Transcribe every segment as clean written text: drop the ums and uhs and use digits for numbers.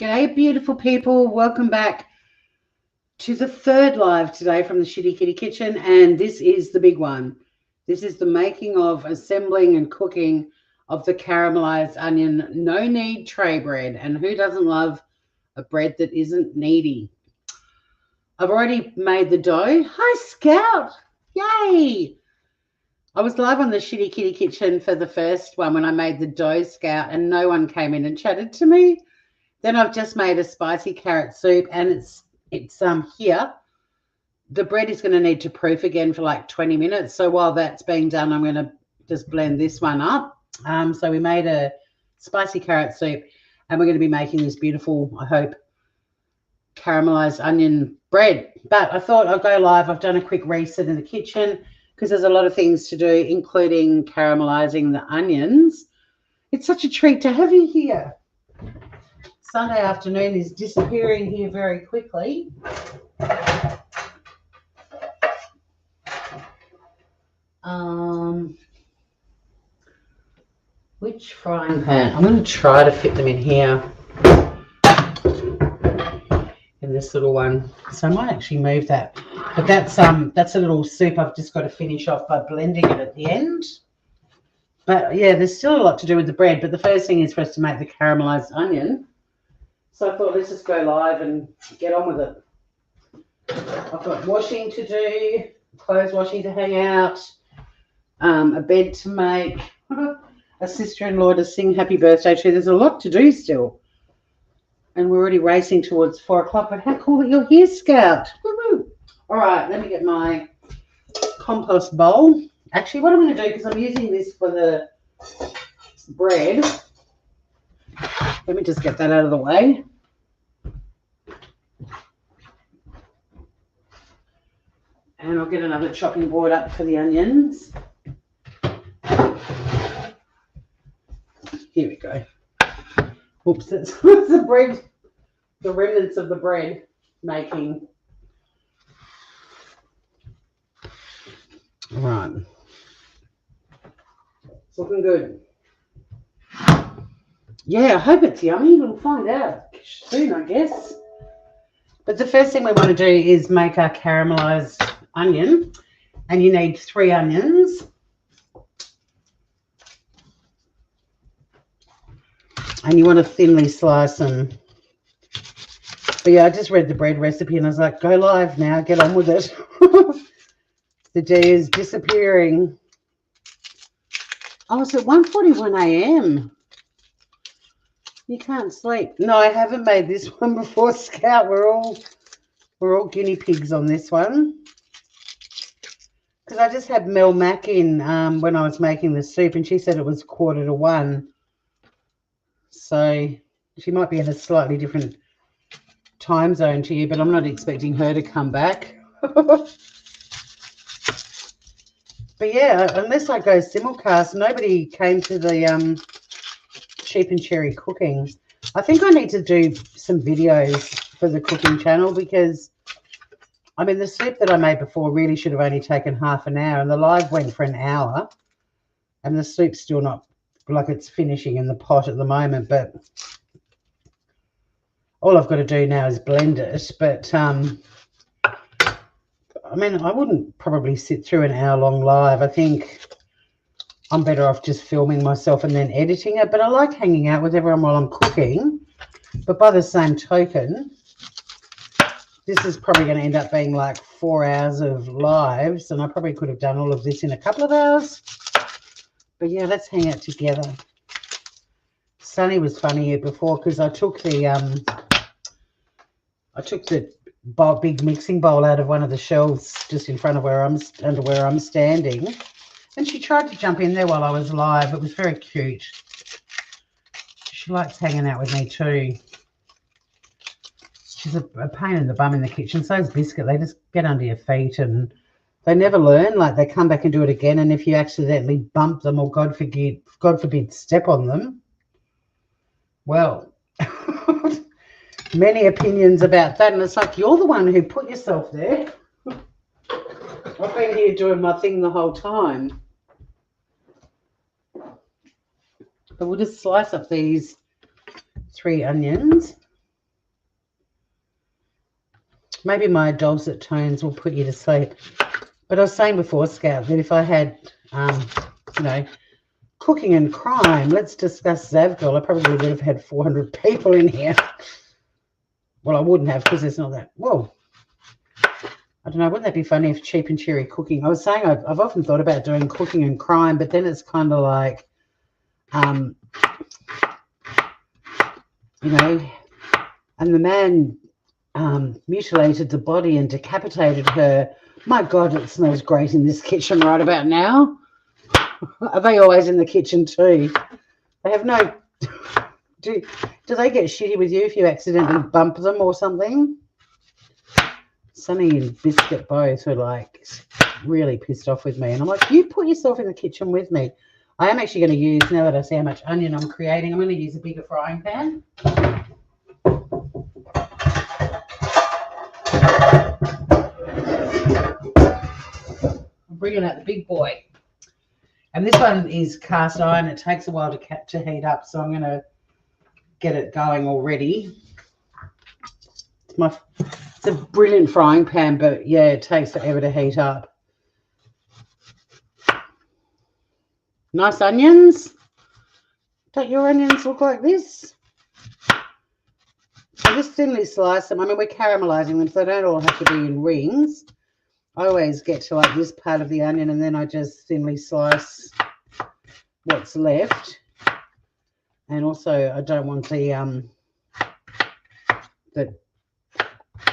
G'day, beautiful people. Welcome back to the third live today from the Shxtty Kitty Kitchen, and this is the big one. This is the making of, assembling and cooking of the caramelized onion no-knead tray bread. And who doesn't love a bread that isn't kneady? I've already made the dough. Hi, Scout. Yay. I was live on the Shxtty Kitty Kitchen for the first one when I made the dough, Scout, and no one came in and chatted to me. Then I've just made a spicy carrot soup, and it's here. The bread is going to need to proof again for like 20 minutes. So while that's being done, I'm going to just blend this one up. So we made a spicy carrot soup, and we're going to be making this beautiful, I hope, caramelized onion bread. But I thought I'll go live. I've done a quick reset in the kitchen because there's a lot of things to do, including caramelizing the onions. It's such a treat to have you here. Sunday afternoon is disappearing here very quickly. Which frying pan? I'm going to try to fit them in here, in this little one. So I might actually move that. But that's a little soup I've just got to finish off by blending it at the end. But yeah, there's still a lot to do with the bread. But the first thing is for us to make the caramelized onion. So I thought let's just go live and get on with it. I've got washing to do, clothes washing to hang out, a bed to make, a sister-in-law to sing happy birthday to. There's a lot to do still. And we're already racing towards 4 o'clock. But how cool that you're here, Scout. Woo-hoo. All right, let me get my compost bowl. Actually, what I'm going to do, because I'm using this for the bread, let me just get that out of the way. And I'll get another chopping board up for the onions. Here we go. Oops, that's the bread, the remnants of the bread making. All right. It's looking good. Yeah, I hope it's yummy. We'll find out soon, I guess. But the first thing we want to do is make our caramelized onion. And you need 3 onions. And you want to thinly slice them. But yeah, I just read the bread recipe and I was like, go live now, get on with it. The day is disappearing. Oh, it's at 1:41 a.m. You can't sleep. No, I haven't made this one before, Scout. We're all guinea pigs on this one. Because I just had Mel Mac in when I was making the soup, and she said it was 1:45. So she might be in a slightly different time zone to you, but I'm not expecting her to come back. But yeah, unless I go simulcast, nobody came to the Cheap and Cherry cooking. I think I need to do some videos for the cooking channel because, I mean, the soup that I made before really should have only taken half an hour, and the live went for an hour, and the soup's still not, like, it's finishing in the pot at the moment, but all I've got to do now is blend it. But I mean, I wouldn't probably sit through an hour-long live. I think I'm better off just filming myself and then editing it. But I like hanging out with everyone while I'm cooking. But by the same token, this is probably going to end up being like 4 hours of lives. And I probably could have done all of this in a couple of hours. But yeah, let's hang out together. Sunny was funny here before because I took the big mixing bowl out of one of the shelves just in front of where I'm standing, and she tried to jump in there while I was live. It was very cute. She likes hanging out with me too. She's a pain in the bum in the kitchen. So is Biscuit. They just get under your feet and they never learn. Like, they come back and do it again, and if you accidentally bump them or God forbid step on them, well, many opinions about that, and it's like, you're the one who put yourself there. I've been here doing my thing the whole time. But we'll just slice up these 3 onions. Maybe my dulcet tones will put you to sleep. But I was saying before, Scout, that if I had, you know, cooking and crime, let's discuss Zavgirl, I probably would have had 400 people in here. Well, I wouldn't have because there's not that. Whoa. I don't know. Wouldn't that be funny if cheap and cheery cooking? I was saying I've often thought about doing cooking and crime, but then it's kind of like, you know, and the man mutilated the body and decapitated her. My God, it smells great in this kitchen right about now. Are they always in the kitchen too? They have no... Do they get shitty with you if you accidentally bump them or something? Sunny and Biscuit both were like really pissed off with me. And I'm like, you put yourself in the kitchen with me. I am actually going to use, now that I see how much onion I'm creating, I'm going to use a bigger frying pan. I'm bringing out the big boy. And this one is cast iron. It takes a while to heat up, so I'm going to get it going already. It's a brilliant frying pan, but yeah, it takes forever to heat up. Nice onions. Don't your onions look like this? I just thinly slice them. I mean, we're caramelizing them, so they don't all have to be in rings. I always get to like this part of the onion, and then I just thinly slice what's left. And also, I don't want the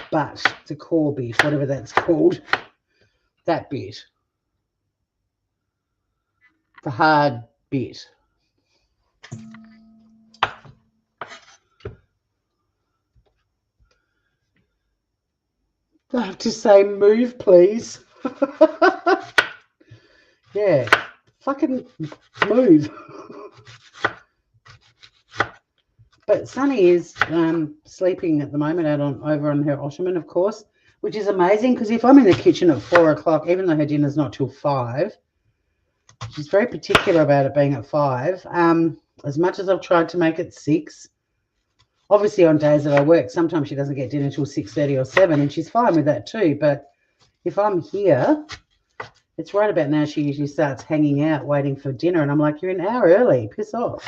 butt, the core bit, whatever that's called, that bit, the hard bit. I have to say, move, please. Yeah, fucking move. But Sunny is sleeping at the moment over on her ottoman, of course, which is amazing because if I'm in the kitchen at 4 o'clock, even though her dinner's not till 5, she's very particular about it being at 5. As much as I've tried to make it 6, obviously on days that I work, sometimes she doesn't get dinner till 6:30 or 7, and she's fine with that too. But if I'm here, it's right about now she usually starts hanging out waiting for dinner, and I'm like, you're an hour early, piss off.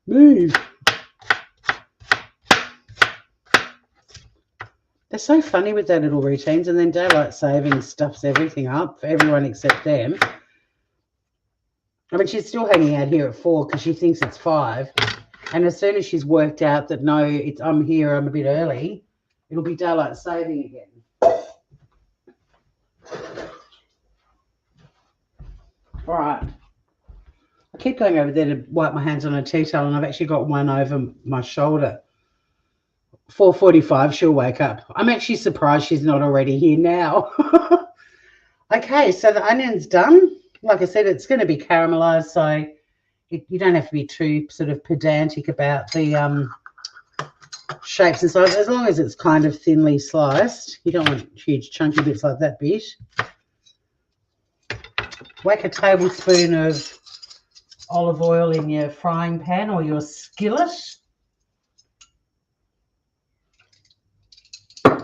Move. They're so funny with their little routines, and then daylight saving stuffs everything up for everyone except them. I mean, she's still hanging out here at 4 because she thinks it's 5. And as soon as she's worked out that, no, I'm here, I'm a bit early, it'll be daylight saving again. All right. I keep going over there to wipe my hands on a tea towel, and I've actually got one over my shoulder. 4:45, she'll wake up. I'm actually surprised she's not already here now. Okay, so the onion's done. Like I said, it's going to be caramelized, so you don't have to be too sort of pedantic about the shapes and size, as long as it's kind of thinly sliced. You don't want huge chunky bits like that bit. Whack a tablespoon of olive oil in your frying pan or your skillet. I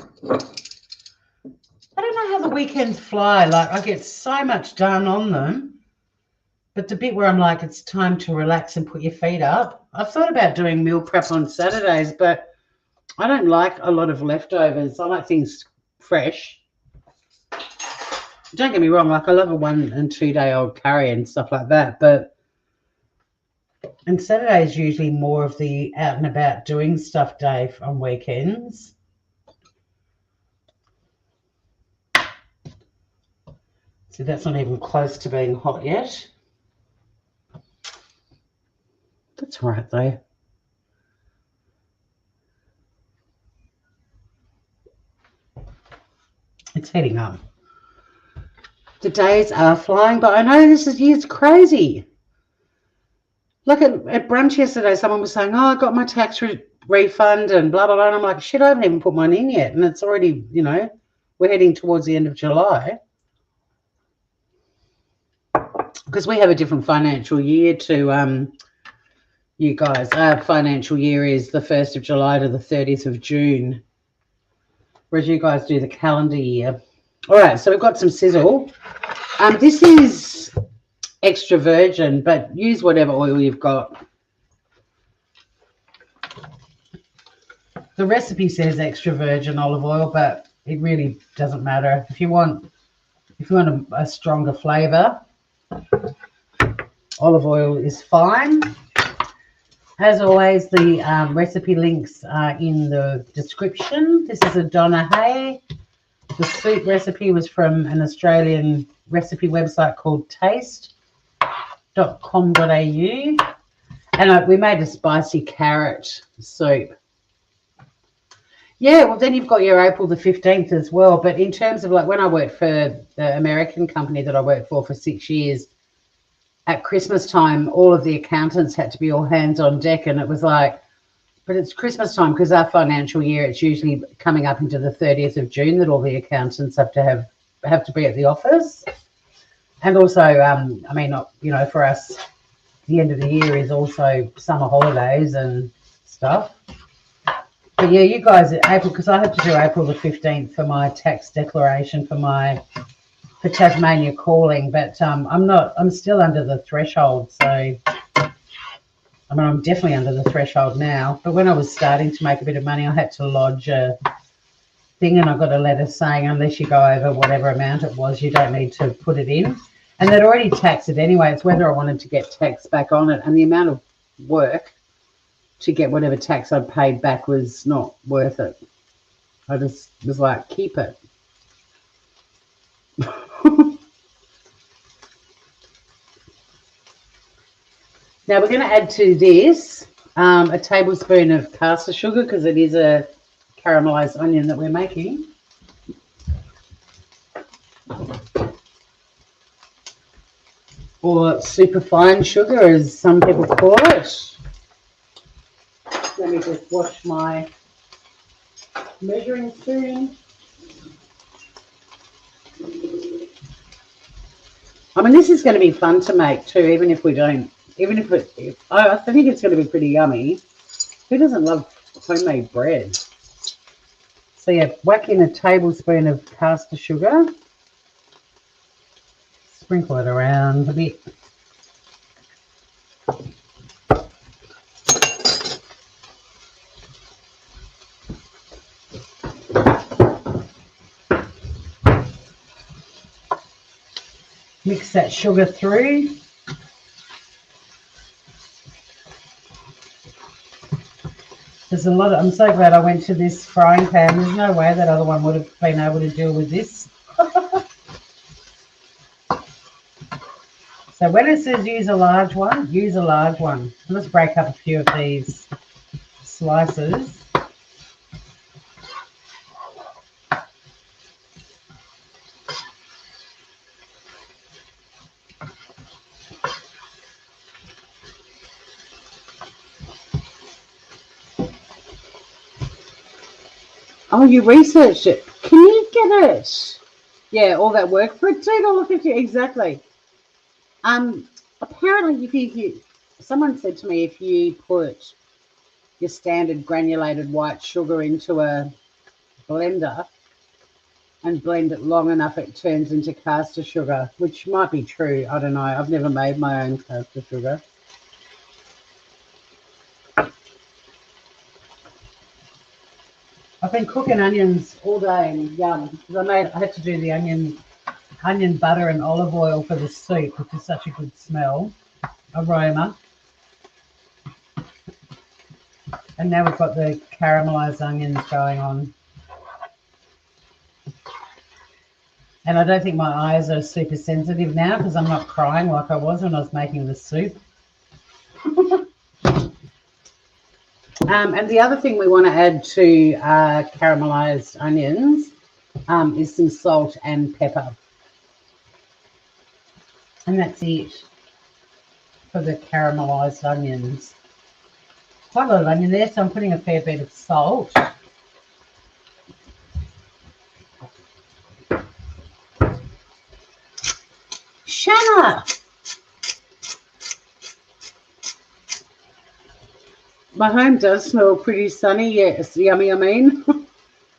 don't know how the weekends fly. Like, I get so much done on them, but the bit where I'm like, it's time to relax and put your feet up. I've thought about doing meal prep on Saturdays, but I don't like a lot of leftovers. I like things fresh. Don't get me wrong, like I love a 1 and 2 day old curry and stuff like that, but and Saturday is usually more of the out and about doing stuff day on weekends. So that's not even close to being hot yet. That's all right though. It's heating up. The days are flying, but I know this year's crazy. Like at brunch yesterday, someone was saying, oh, I got my tax refund and blah, blah, blah. And I'm like, shit, I haven't even put mine in yet. And it's already, you know, we're heading towards the end of July. Because we have a different financial year to You guys, our financial year is the 1st of July to the 30th of June, whereas you guys do the calendar year. All right, so we've got some sizzle. This is extra virgin, but use whatever oil you've got. The recipe says extra virgin olive oil, but it really doesn't matter. If you want a stronger flavor, olive oil is fine. As always, the recipe links are in the description. This is a Donna Hay. The soup recipe was from an Australian recipe website called taste.com.au. And we made a spicy carrot soup. Yeah, well, then you've got your April the 15th as well. But in terms of like when I worked for the American company that I worked for 6 years, at Christmas time, all of the accountants had to be all hands on deck. And it was like, but it's Christmas time because our financial year, it's usually coming up into the 30th of June that all the accountants have to be at the office. And also, I mean, you know, for us, the end of the year is also summer holidays and stuff. But yeah, you guys, April, because I have to do April the 15th for my tax declaration for Tasmania calling, but I'm still under the threshold. So, I mean, I'm definitely under the threshold now. But when I was starting to make a bit of money, I had to lodge a thing, and I got a letter saying unless you go over whatever amount it was, you don't need to put it in. And they'd already taxed it anyway. It's whether I wanted to get tax back on it, and the amount of work to get whatever tax I'd paid back was not worth it. I just was like, keep it. Now we're going to add to this a tablespoon of caster sugar because it is a caramelized onion that we're making. Or superfine sugar, as some people call it. Let me just wash my measuring spoon. I mean, this is going to be fun to make too, I think it's going to be pretty yummy. Who doesn't love homemade bread? So yeah, whack in a tablespoon of caster sugar. Sprinkle it around a bit. Mix that sugar through. There's a lot of, I'm so glad I went to this frying pan. There's no way that other one would have been able to deal with this. So when it says use a large one, use a large one. Let's break up a few of these slices. Oh, you researched it. Can you get it? Yeah, all that work for $2.50 exactly. Apparently, someone said to me, if you put your standard granulated white sugar into a blender and blend it long enough, it turns into caster sugar, which might be true. I don't know. I've never made my own caster sugar. I've been cooking onions all day and yum. Because I had to do the onion butter and olive oil for the soup, which is such a good smell, aroma. And now we've got the caramelized onions going on. And I don't think my eyes are super sensitive now because I'm not crying like I was when I was making the soup. And the other thing we want to add to caramelized onions is some salt and pepper. And that's it for the caramelized onions. Quite a lot of onion there, so I'm putting a fair bit of salt. Shut up! My home does smell pretty sunny. Yes, yummy, I mean.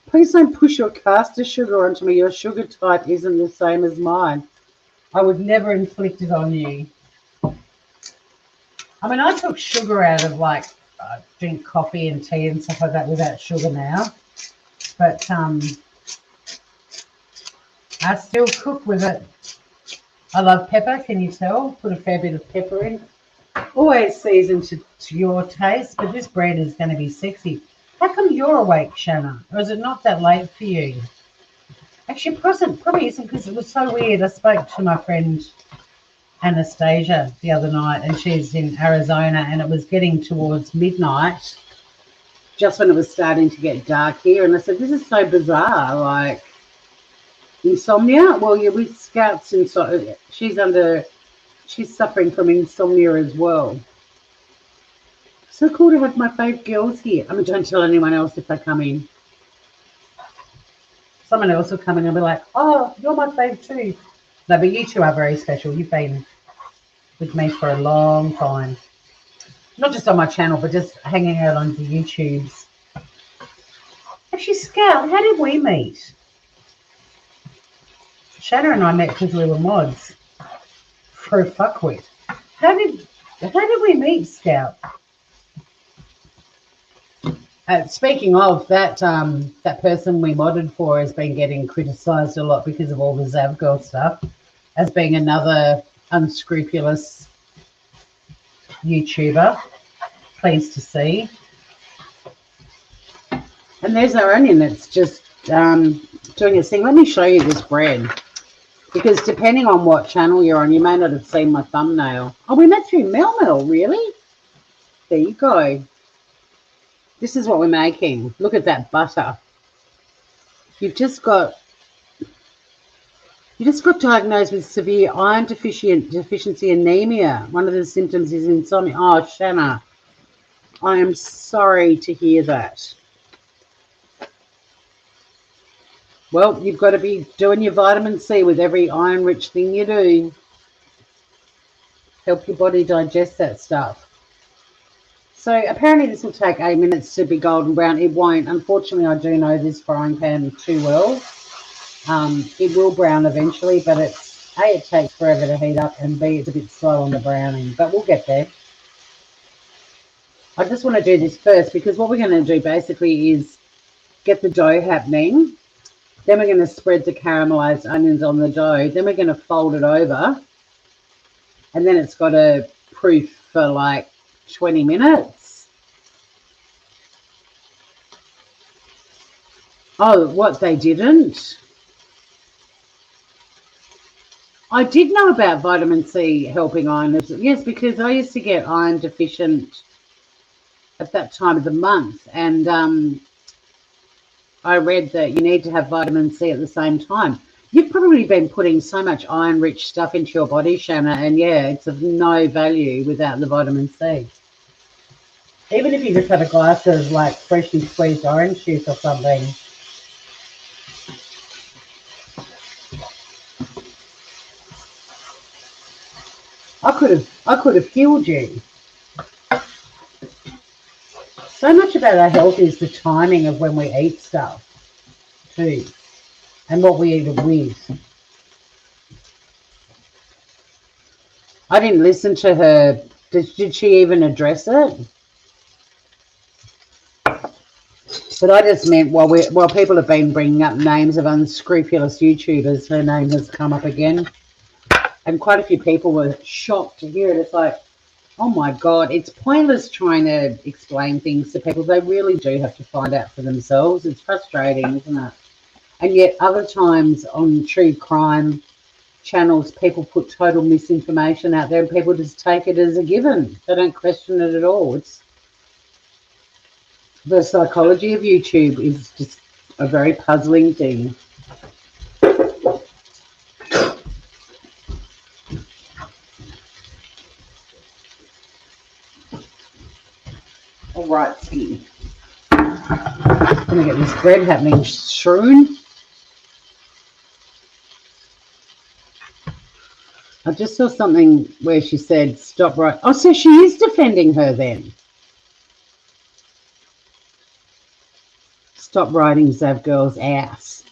Please don't push your caster sugar onto me. Your sugar type isn't the same as mine. I would never inflict it on you. I mean, I took sugar out of, like, I drink coffee and tea and stuff like that without sugar now. But I still cook with it. I love pepper, can you tell? Put a fair bit of pepper in. Always seasoned to your taste, but this bread is going to be sexy. How come you're awake, Shanna? Or is it not that late for you? Actually, probably isn't, because it was so weird. I spoke to my friend Anastasia the other night, and she's in Arizona, and it was getting towards midnight, just when it was starting to get dark here. And I said, this is so bizarre, like, insomnia? Well, you're with Scout's insomnia. She's suffering from insomnia as well. So cool to have my fave girls here. I mean, don't tell anyone else if they come in. Someone else will come in and be like, oh, you're my fave too. No, but you two are very special. You've been with me for a long time. Not just on my channel, but just hanging out on the YouTubes. Actually, Scout, how did we meet? Shanna and I met because we were mods for a fuckwit. How did we meet, Scout? Speaking of that, that person we modded for has been getting criticised a lot because of all the Zav Girl stuff, as being another unscrupulous YouTuber. Pleased to see. And there's our onion that's just doing its thing. Let me show you this bread, because depending on what channel you're on, you may not have seen my thumbnail. Oh, we met through Mel, really? There you go. This is what we're making. Look at that butter. You've just got diagnosed with severe iron deficiency anemia. One of the symptoms is insomnia. Oh, Shanna, I am sorry to hear that. Well, you've got to be doing your vitamin C with every iron-rich thing you do. Help your body digest that stuff. So apparently this will take 8 minutes to be golden brown. It won't. Unfortunately, I do know this frying pan too well. It will brown eventually, but it's A, it takes forever to heat up, and B, it's a bit slow on the browning. But we'll get there. I just want to do this first, because what we're going to do basically is get the dough happening. Then we're going to spread the caramelized onions on the dough. Then we're going to fold it over. And then it's got to proof for like 20 minutes. Oh, what, they didn't? I did know about vitamin C helping iron. Yes, because I used to get iron deficient at that time of the month. And I read that you need to have vitamin C at the same time. You've probably been putting so much iron-rich stuff into your body, Shanna, and yeah, it's of no value without the vitamin C. Even if you just have a glass of like freshly squeezed orange juice or something. I could have healed you. So much about our health is the timing of when we eat stuff too, and what we eat it with. I didn't listen to her. Did she even address it? But I just meant while people have been bringing up names of unscrupulous YouTubers, her name has come up again. And quite a few people were shocked to hear it. It's like, oh my God, it's pointless trying to explain things to people. They really do have to find out for themselves. It's frustrating, isn't it? And yet other times on true crime channels, people put total misinformation out there and people just take it as a given. They don't question it at all. It's the psychology of YouTube is just a very puzzling thing. All right, Ski. I'm going to get this bread happening, Shroon. I just saw something where she said, stop right. Oh, so she is defending her then. Stop riding Zav Girl's ass.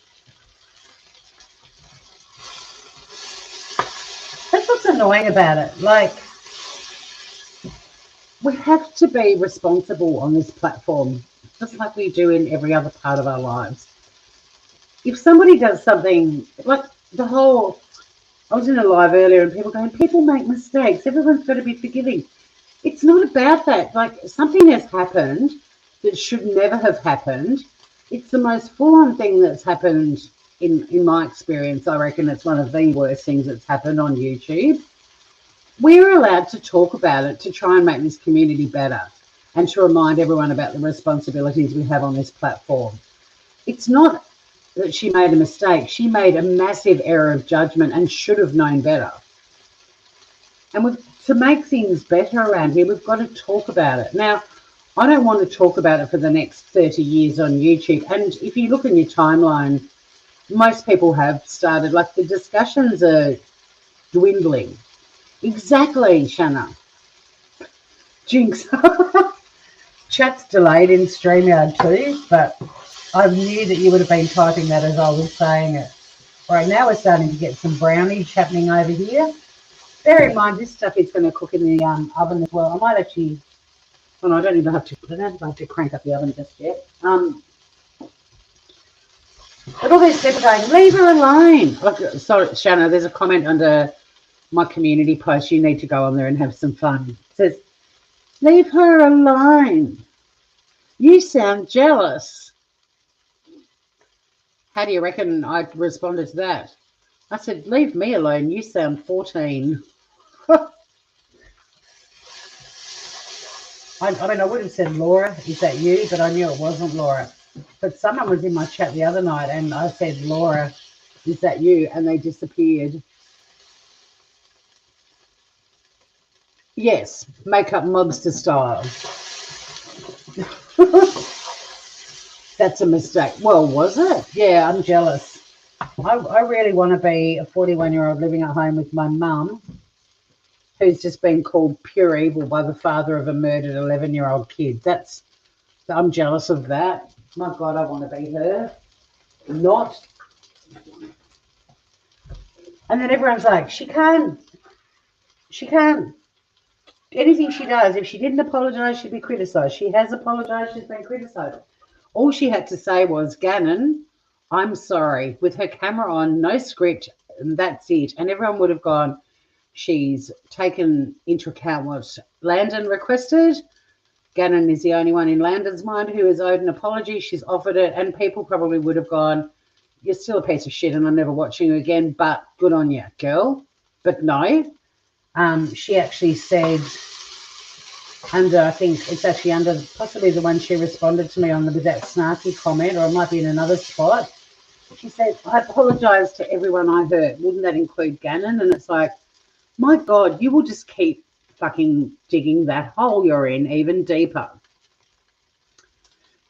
That's what's annoying about it. Like, we have to be responsible on this platform, just like we do in every other part of our lives. If somebody does something, like I was in a live earlier and people going, people make mistakes. Everyone's got to be forgiving. It's not about that. Like, something has happened that should never have happened. It's the most full-on thing that's happened in my experience. I reckon it's one of the worst things that's happened on YouTube. We're allowed to talk about it to try and make this community better and to remind everyone about the responsibilities we have on this platform. It's not that she made a mistake. She made a massive error of judgment and should have known better. And to make things better around here, we've got to talk about it. Now, I don't want to talk about it for the next 30 years on YouTube. And if you look in your timeline, most people have started, like, the discussions are dwindling. Exactly, Shanna. Jinx. Chat's delayed in StreamYard too, but I knew that you would have been typing that as I was saying it. All right, now we're starting to get some brownies happening over here. Bear in mind, this stuff is going to cook in the oven as well. I might actually, well, no, I don't even have to crank up the oven just yet. But all these people going, leave her alone. Like, sorry, Shanna, there's a comment under my community post. You need to go on there and have some fun. It says, leave her alone. You sound jealous. How do you reckon I responded to that? I said, leave me alone. You sound 14. I mean, I would have said, Laura, is that you? But I knew it wasn't Laura. But someone was in my chat the other night and I said, Laura, is that you? And they disappeared. Yes, makeup mobster style. That's a mistake. Well, was it? Yeah, I'm jealous. I really want to be a 41-year-old living at home with my mum, who's just been called pure evil by the father of a murdered 11-year-old kid. I'm jealous of that. My God, I want to be her. Not. And then everyone's like, she can't. Anything she does, if she didn't apologise, she'd be criticised. She has apologised, she's been criticised. All she had to say was, Gannon, I'm sorry, with her camera on, no script, and that's it. And everyone would have gone, she's taken into account what Landon requested. Gannon is the only one in Landon's mind who has owed an apology. She's offered it, and people probably would have gone, you're still a piece of shit and I'm never watching you again, but good on you, girl. But no. She actually said, I think it's actually under possibly the one she responded to me on with that snarky comment, or it might be in another spot. She said, I apologise to everyone I hurt. Wouldn't that include Gannon? And it's like, my God, you will just keep fucking digging that hole you're in even deeper.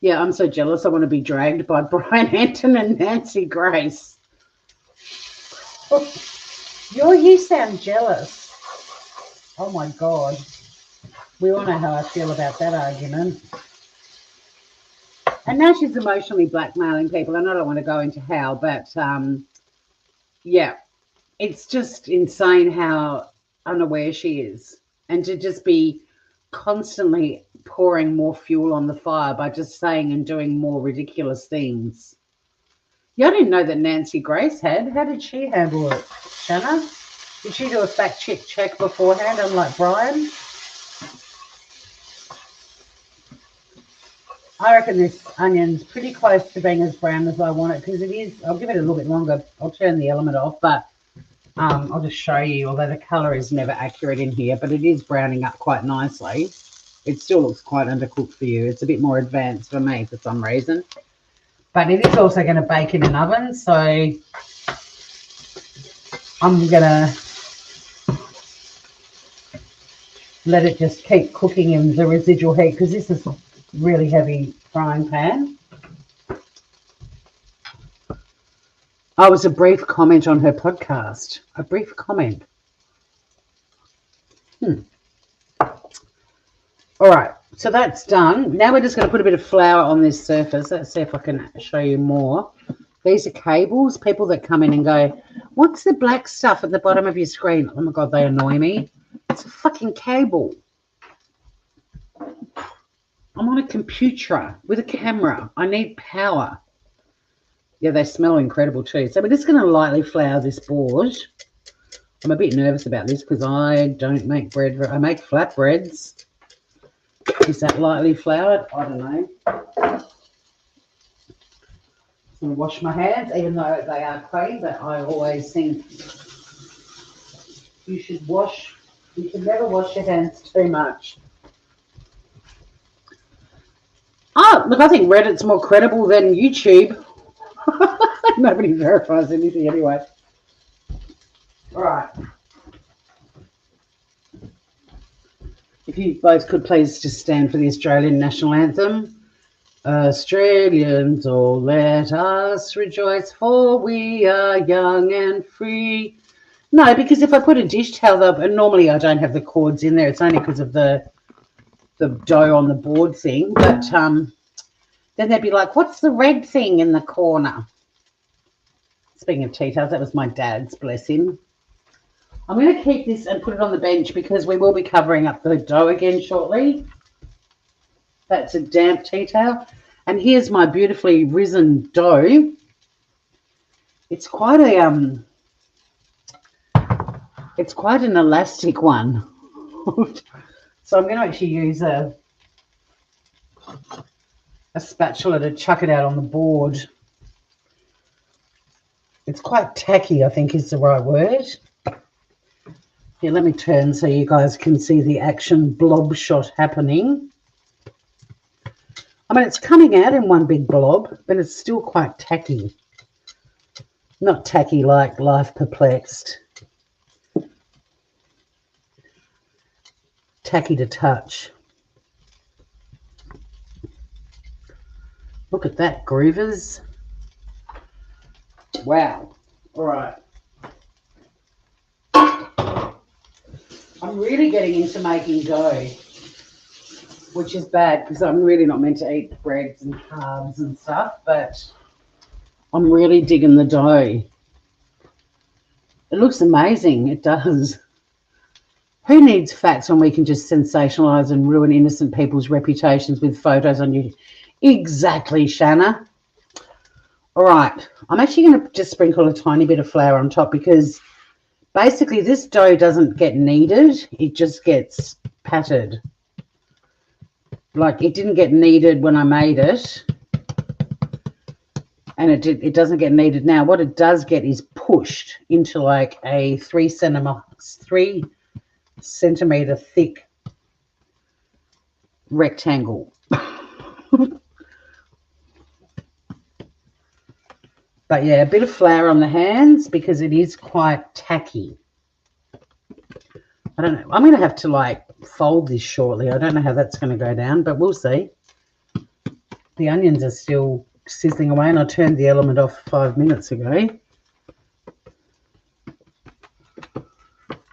Yeah, I'm so jealous. I want to be dragged by Brian Anton and Nancy Grace. You sound jealous. Oh, my God. We all know how I feel about that argument. And now she's emotionally blackmailing people. And I don't want to go into how, but, yeah, it's just insane how unaware she is. And to just be constantly pouring more fuel on the fire by just saying and doing more ridiculous things. Yeah, I didn't know that Nancy Grace had. How did she handle it, Shanna? Did she do a fact check beforehand, unlike Brian? I reckon this onion's pretty close to being as brown as I want it, because it is. I'll give it a little bit longer. I'll turn the element off, but I'll just show you, although the colour is never accurate in here, but it is browning up quite nicely. It still looks quite undercooked for you. It's a bit more advanced for me for some reason. But it is also going to bake in an oven, so I'm going to let it just keep cooking in the residual heat, because this is a really heavy frying pan. Oh, it was a brief comment on her podcast. A brief comment. All right. So that's done. Now we're just going to put a bit of flour on this surface. Let's see if I can show you more. These are cables. People that come in and go, what's the black stuff at the bottom of your screen? Oh my God, they annoy me. It's a fucking cable. I'm on a computer with a camera. I need power. Yeah, they smell incredible too. So we're just going to lightly flour this board. I'm a bit nervous about this because I don't make bread. I make flatbreads. Is that lightly floured? I don't know. I'm going to wash my hands, even though they are clean, but I always think you should never wash your hands too much. Oh, look, I think Reddit's more credible than YouTube. Nobody verifies anything anyway. All right. If you both could please just stand for the Australian national anthem. Australians, all let us rejoice, for we are young and free. No, because if I put a dish towel up, and normally I don't have the cords in there, it's only because of the dough on the board thing, but then they'd be like, what's the red thing in the corner? Speaking of tea towels, that was my dad's, bless him. I'm going to keep this and put it on the bench because we will be covering up the dough again shortly. That's a damp tea towel. And here's my beautifully risen dough. It's quite an elastic one. So I'm going to actually use a spatula to chuck it out on the board. It's quite tacky, I think is the right word. Here, let me turn so you guys can see the action blob shot happening. I mean, it's coming out in one big blob, but it's still quite tacky. Not tacky like Life Perplexed. Tacky to touch. Look at that, groovers. Wow. All right. I'm really getting into making dough, which is bad because I'm really not meant to eat breads and carbs and stuff, but I'm really digging the dough. It looks amazing. It does. Who needs facts when we can just sensationalize and ruin innocent people's reputations with photos on YouTube? Exactly, Shanna. All right. I'm actually going to just sprinkle a tiny bit of flour on top because basically this dough doesn't get kneaded. It just gets patted. Like it didn't get kneaded when I made it. And it doesn't get kneaded now. What it does get is pushed into like a 3 centimeter thick rectangle. But yeah, a bit of flour on the hands because it is quite tacky. I don't know. I'm going to have to like fold this shortly. I don't know how that's going to go down, but we'll see. The onions are still sizzling away and I turned the element off 5 minutes ago.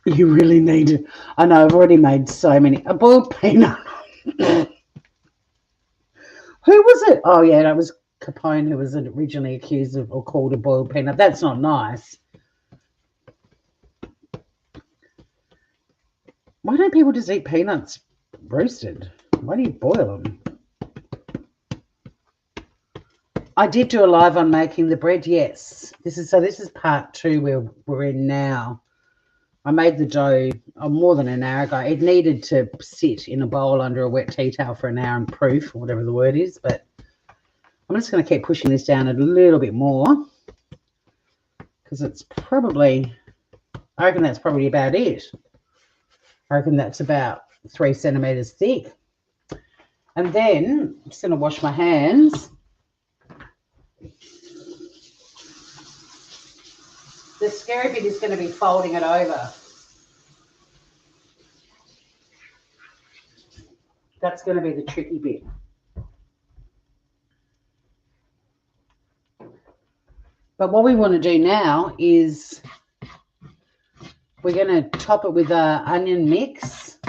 You really need it. I know, I've already made so many. A boiled peanut. Who was it? Oh, yeah, that was Capone who was originally accused of or called a boiled peanut. That's not nice. Why don't people just eat peanuts roasted? Why do you boil them? I did do a live on making the bread, yes. This is part 2 where we're in now. I made the dough more than an hour ago. It needed to sit in a bowl under a wet tea towel for an hour and proof, or whatever the word is, but I'm just going to keep pushing this down a little bit more because it's probably, I reckon that's probably about it. I reckon that's about 3 centimeters thick. And then I'm just going to wash my hands. The scary bit is going to be folding it over. That's going to be the tricky bit. But what we want to do now is we're going to top it with an onion mix.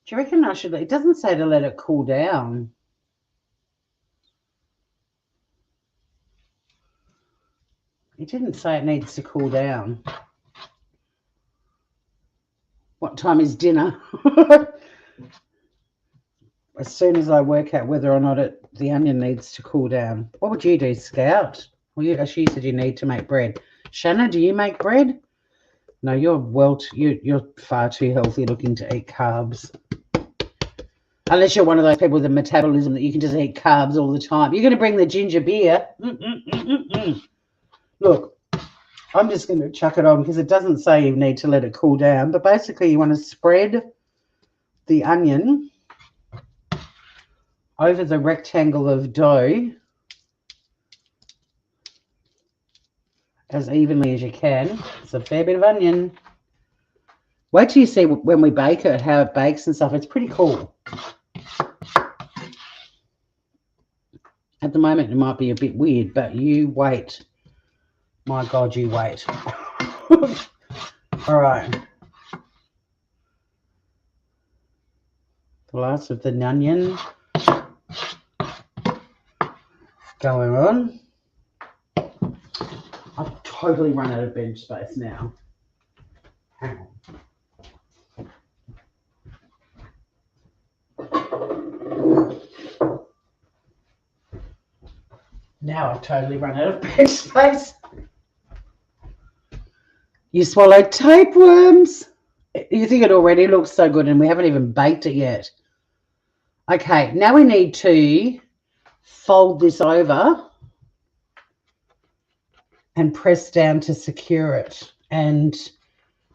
Do you reckon I should? It doesn't say to let it cool down. It didn't say it needs to cool down. What time is dinner? As soon as I work out whether or not the onion needs to cool down. What would you do, Scout? Well, you said you need to make bread. Shanna, do you make bread? No, you're far too healthy looking to eat carbs. Unless you're one of those people with a metabolism that you can just eat carbs all the time. You're going to bring the ginger beer. Look, I'm just going to chuck it on because it doesn't say you need to let it cool down. But basically, you want to spread the onion over the rectangle of dough as evenly as you can. It's a fair bit of onion. Wait till you see when we bake it, how it bakes and stuff. It's pretty cool. At the moment, it might be a bit weird, but you wait. My God, you wait. All right. The last of the onion going on. I've totally run out of bench space now. Hang on. Now I've totally run out of bench space. You swallowed tapeworms. You think it already looks so good and we haven't even baked it yet. Okay, now we need to fold this over and press down to secure it. And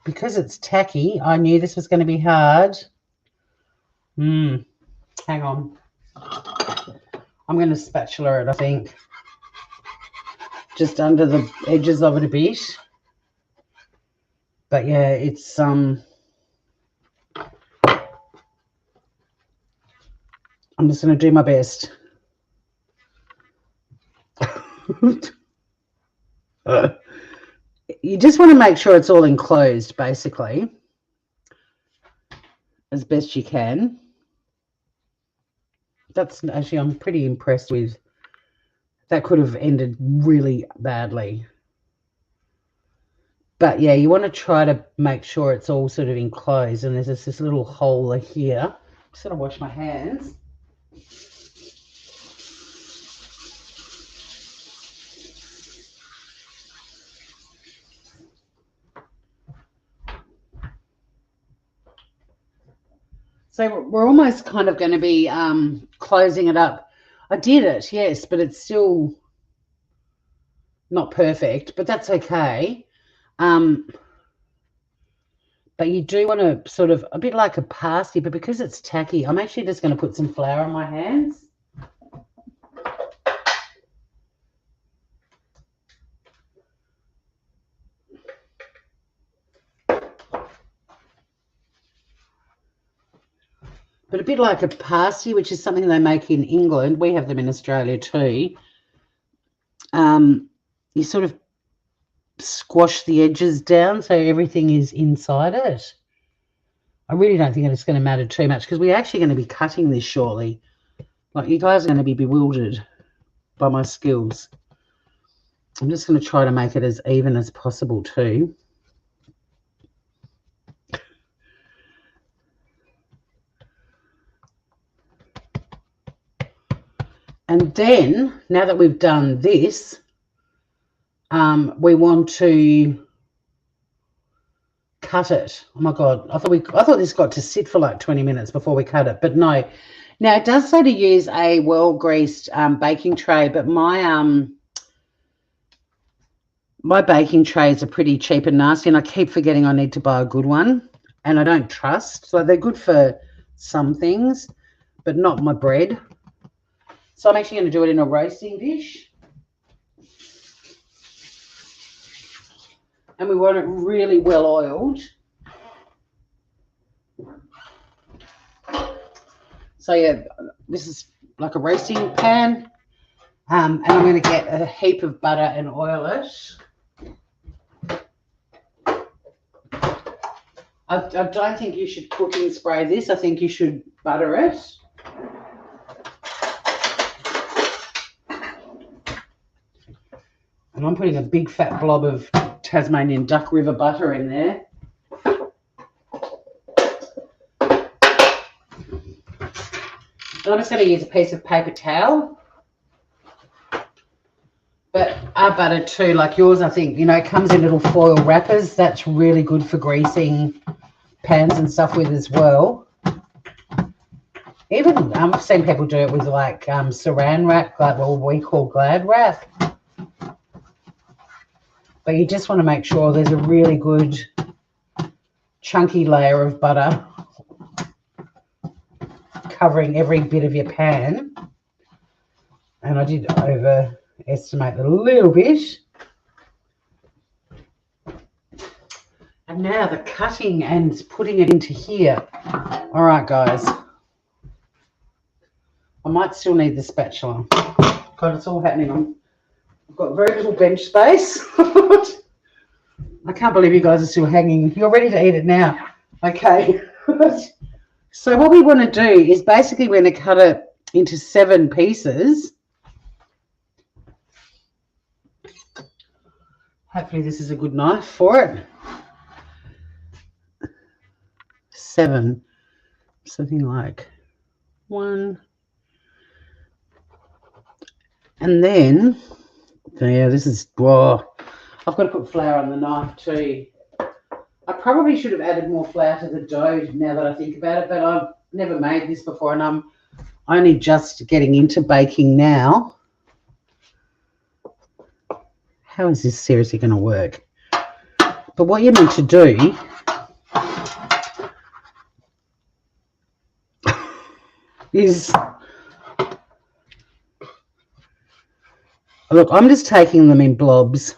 because it's tacky, I knew this was going to be hard. Hang on. I'm going to spatula it, I think. Just under the edges of it a bit. But yeah, it's I'm just going to do my best. You just want to make sure it's all enclosed, basically, as best you can. That's actually, I'm pretty impressed with. That could have ended really badly. But yeah, you want to try to make sure it's all sort of enclosed. And there's this little hole here. I'm just going to wash my hands. So we're almost kind of going to be closing it up. I did it, yes, but it's still not perfect, but that's okay. But you do want to sort of, a bit like a pasty, but because it's tacky, I'm actually just going to put some flour on my hands. But a bit like a pasty, which is something they make in England. We have them in Australia too. You sort of squash the edges down so everything is inside it. I really don't think it's going to matter too much because we're actually going to be cutting this shortly. Like, you guys are going to be bewildered by my skills. I'm just going to try to make it as even as possible too. And then, now that we've done this, we want to cut it. Oh my God, I thought this got to sit for like 20 minutes before we cut it, but no. Now it does say to use a well-greased baking tray, but my baking trays are pretty cheap and nasty, and I keep forgetting I need to buy a good one, and I don't trust. So they're good for some things, but not my bread. So I'm actually going to do it in a roasting dish. And we want it really well oiled. So yeah, this is like a roasting pan. And I'm going to get a heap of butter and oil it. I don't think you should cooking spray this. I think you should butter it. And I'm putting a big fat blob of Tasmanian Duck River butter in there. And I'm just going to use a piece of paper towel. But our butter too, like yours, I think, you know, comes in little foil wrappers. That's really good for greasing pans and stuff with as well. Even I've seen people do it with like saran wrap, like what we call Glad wrap. But you just want to make sure there's a really good chunky layer of butter covering every bit of your pan. And I did overestimate a little bit. And now the cutting and putting it into here. All right, guys. I might still need the spatula. God, it's all happening. I've got very little bench space. I can't believe you guys are still hanging. You're ready to eat it now. Okay. So what we want to do is basically we're going to cut it into 7 pieces. Hopefully this is a good knife for it. 7. Something like 1. And then, yeah, this is, whoa. I've got to put flour on the knife too. I probably should have added more flour to the dough now that I think about it, but I've never made this before and I'm only just getting into baking now. How is this seriously going to work? But what you're meant to do is, look, I'm just taking them in blobs,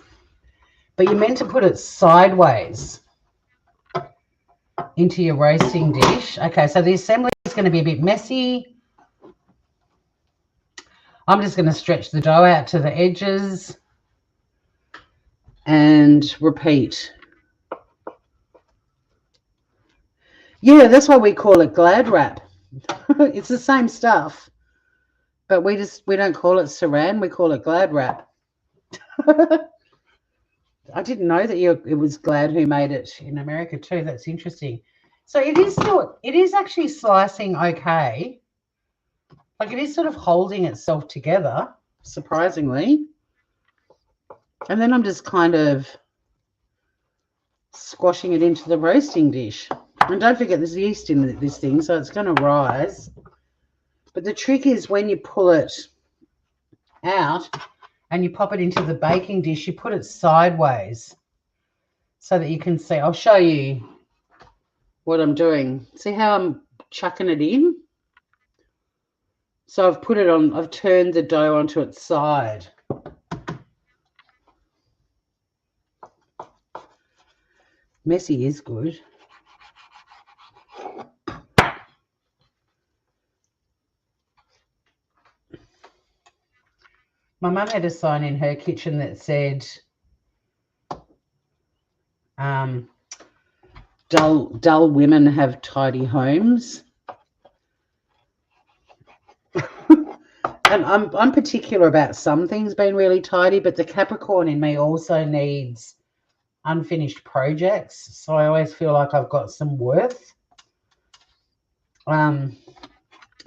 but you're meant to put it sideways into your roasting dish. Okay, so the assembly is going to be a bit messy. I'm just going to stretch the dough out to the edges and repeat. Yeah, that's why we call it Glad wrap. It's the same stuff, but we don't call it saran, we call it Glad wrap. I didn't know that it was Glad who made it in America too. That's interesting. So it is actually slicing okay. Like it is sort of holding itself together, surprisingly. And then I'm just kind of squashing it into the roasting dish. And don't forget there's yeast in this thing, so it's going to rise. But the trick is when you pull it out and you pop it into the baking dish, you put it sideways so that you can see. I'll show you what I'm doing. See how I'm chucking it in? So I've put it on, I've turned the dough onto its side. Messy is good. My mum had a sign in her kitchen that said, dull women have tidy homes. And I'm particular about some things being really tidy, but the Capricorn in me also needs unfinished projects. So I always feel like I've got some worth. And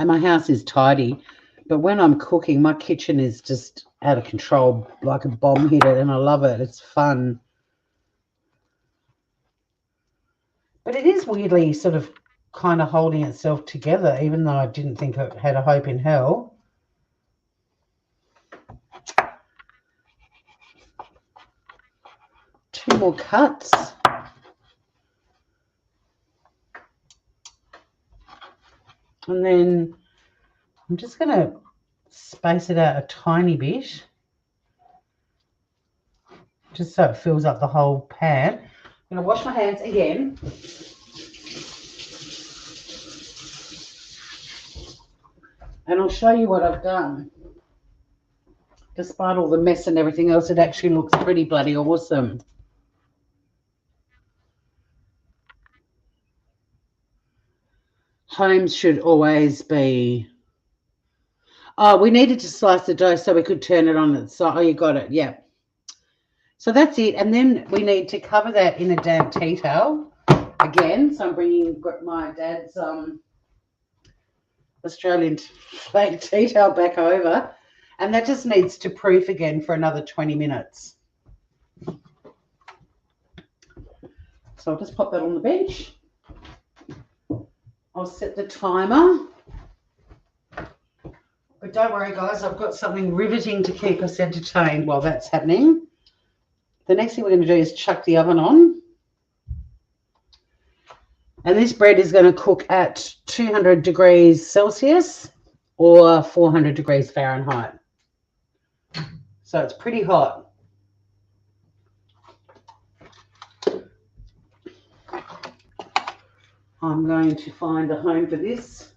my house is tidy. But when I'm cooking, my kitchen is just out of control, like a bomb hit it, and I love it. It's fun. But it is weirdly sort of kind of holding itself together, even though I didn't think it had a hope in hell. Two more cuts. And then I'm just going to space it out a tiny bit, just so it fills up the whole pan. I'm going to wash my hands again. And I'll show you what I've done. Despite all the mess and everything else, it actually looks pretty bloody awesome. Homes should always be. Oh, we needed to slice the dough so we could turn it on its side. Oh, you got it. Yeah. So that's it. And then we need to cover that in a damp tea towel again. So I'm bringing my dad's Australian flag tea towel back over. And that just needs to proof again for another 20 minutes. So I'll just pop that on the bench. I'll set the timer. But don't worry, guys, I've got something riveting to keep us entertained while that's happening. The next thing we're going to do is chuck the oven on. And this bread is going to cook at 200 degrees Celsius or 400 degrees Fahrenheit. So it's pretty hot. I'm going to find a home for this.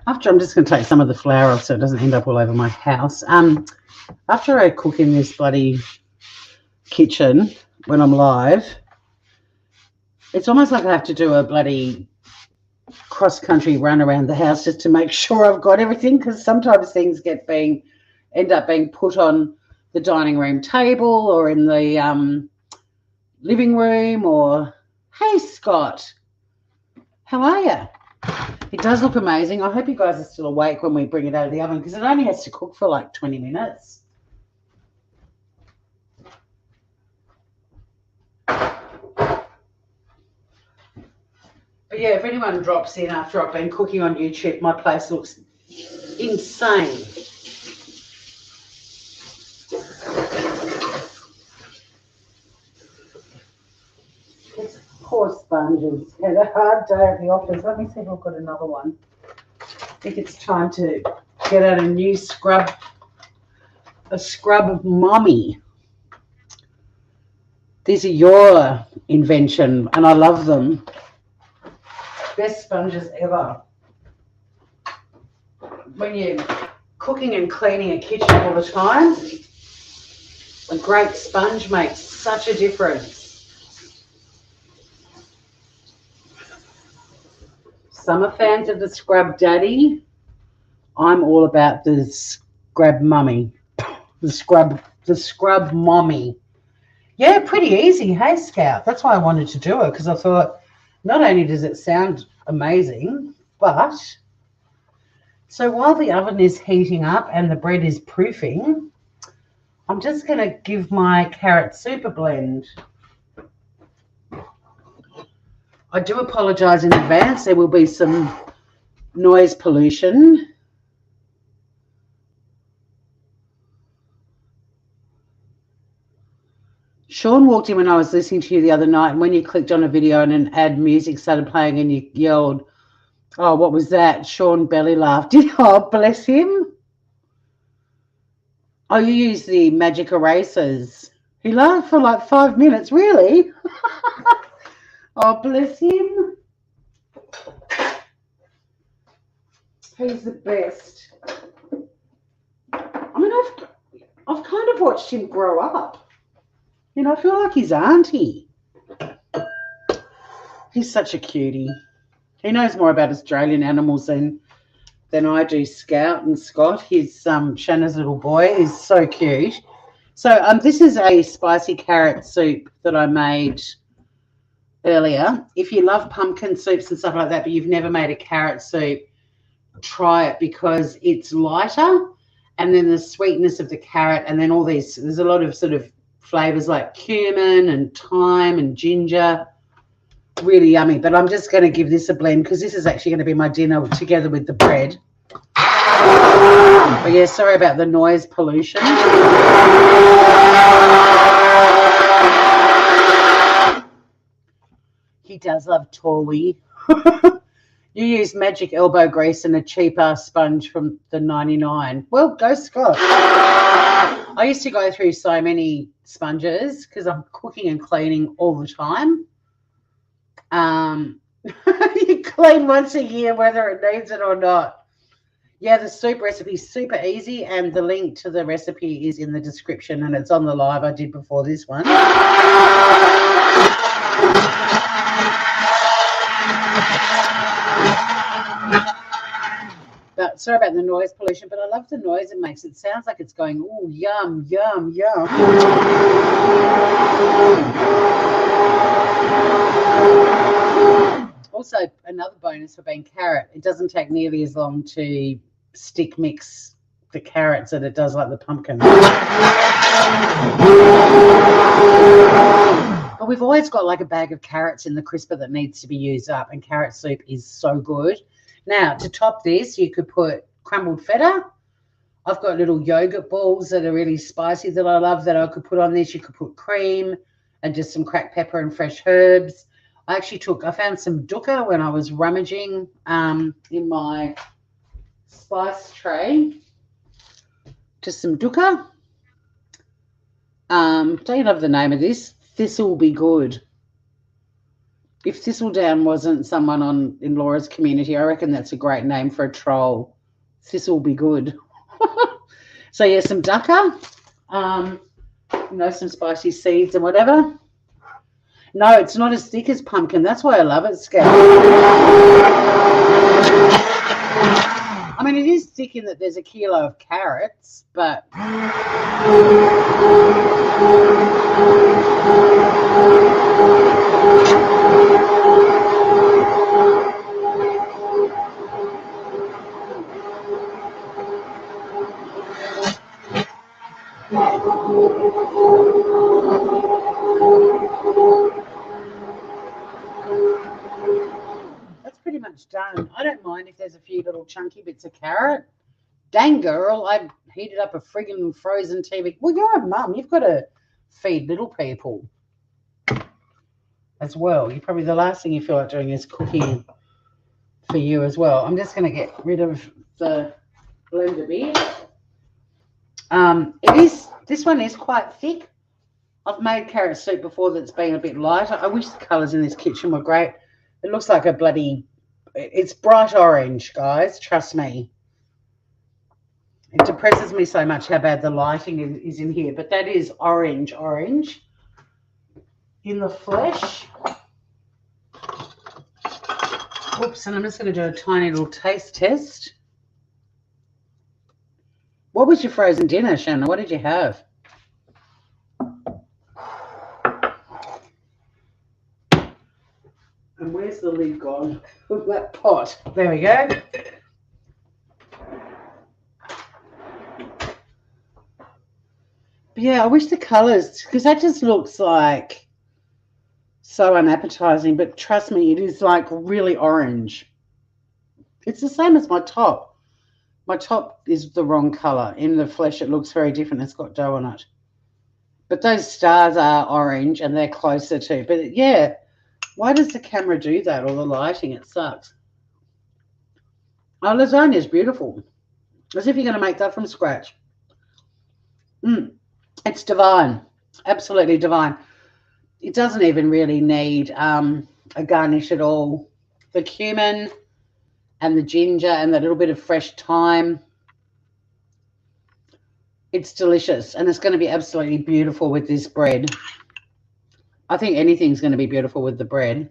After I'm just going to take some of the flour off so it doesn't end up all over my house. After I cook in this bloody kitchen when I'm live, it's almost like I have to do a bloody cross-country run around the house just to make sure I've got everything, because sometimes things end up being put on the dining room table or in the living room. Or, hey, Scott, how are you? It does look amazing. I hope you guys are still awake when we bring it out of the oven, because it only has to cook for like 20 minutes. But yeah, if anyone drops in after I've been cooking on YouTube, my place looks insane. It's poor sponges. Had a hard day at the office. Let me see if I've got another one. I think it's time to get out a new scrub, a scrub mommy. These are your invention, and I love them. Best sponges ever. When you're cooking and cleaning a kitchen all the time, a great sponge makes such a difference. Some are fans of the Scrub Daddy. I'm all about the Scrub Mummy. The Scrub Mommy. Yeah, pretty easy, hey, Scout? That's why I wanted to do it, because I thought not only does it sound amazing, but so while the oven is heating up and the bread is proofing, I'm just going to give my carrot soup a blend. I do apologise in advance. There will be some noise pollution. Sean walked in when I was listening to you the other night, and when you clicked on a video and an ad music started playing and you yelled, "Oh, what was that?" Sean belly laughed. Oh, bless him. Oh, you use the magic erasers. He laughed for like 5 minutes, really? Oh, bless him. He's the best. I mean, I've kind of watched him grow up. You know, I feel like his auntie. He's such a cutie. He knows more about Australian animals than I do. Scout and Scott, his Shanna's little boy, is so cute. So this is a spicy carrot soup that I made earlier. If you love pumpkin soups and stuff like that, but you've never made a carrot soup, try it, because it's lighter, and then the sweetness of the carrot, and then all these, there's a lot of sort of flavors like cumin and thyme and ginger. Really yummy. But I'm just going to give this a blend, because this is actually going to be my dinner together with the bread. But yeah, sorry about the noise pollution. He does love Tory. You use magic elbow grease and a cheaper sponge from the 99. Well, go Scott. I used to go through so many sponges because I'm cooking and cleaning all the time. You clean once a year whether it needs it or not. Yeah, the soup recipe is super easy, and the link to the recipe is in the description, and it's on the live I did before this one. But sorry about the noise pollution, but I love the noise it makes. It sounds like it's going, oh, yum, yum, yum. Also, another bonus for being carrot, it doesn't take nearly as long to stick mix the carrots that it does like the pumpkin. But we've always got like a bag of carrots in the crisper that needs to be used up, and carrot soup is so good. Now, to top this, you could put crumbled feta. I've got little yogurt balls that are really spicy that I love that I could put on this. You could put cream and just some cracked pepper and fresh herbs. I found some dukkha when I was rummaging in my spice tray. Just some dukkha. Don't you love the name of this? This'll be good. If Thistledown wasn't someone in Laura's community, I reckon that's a great name for a troll. This'll be good. So yeah, some dukkha, some spicy seeds and whatever. No, it's not as thick as pumpkin. That's why I love it, Scout. I mean, it is thick in that there's a kilo of carrots, but that's pretty much done. I don't mind if there's a few little chunky bits of carrot. Dang, girl, I heated up a friggin' frozen TV. Well, you're a mum. You've got to feed little people as well. You probably, the last thing you feel like doing is cooking for you as well. I'm just going to get rid of the blender bit. This one is quite thick. I've made carrot soup before that's been a bit lighter. I wish the colours in this kitchen were great. It looks like it's bright orange, guys. Trust me. It depresses me so much how bad the lighting is in here, but that is orange in the flesh. Oops, and I'm just going to do a tiny little taste test. What was your frozen dinner, Shanna? What did you have? And where's the lid gone? That pot. There we go. But yeah, I wish the colours, because that just looks like so unappetizing. But trust me, it is like really orange. It's the same as my top. My top is the wrong colour. In the flesh, it looks very different. It's got dough on it. But those stars are orange, and they're closer to. But yeah, why does the camera do that, or the lighting? It sucks. Our lasagna is beautiful. As if you're going to make that from scratch. It's divine. Absolutely divine. It doesn't even really need a garnish at all. The cumin and the ginger and the little bit of fresh thyme. It's delicious, and it's going to be absolutely beautiful with this bread. I think anything's going to be beautiful with the bread.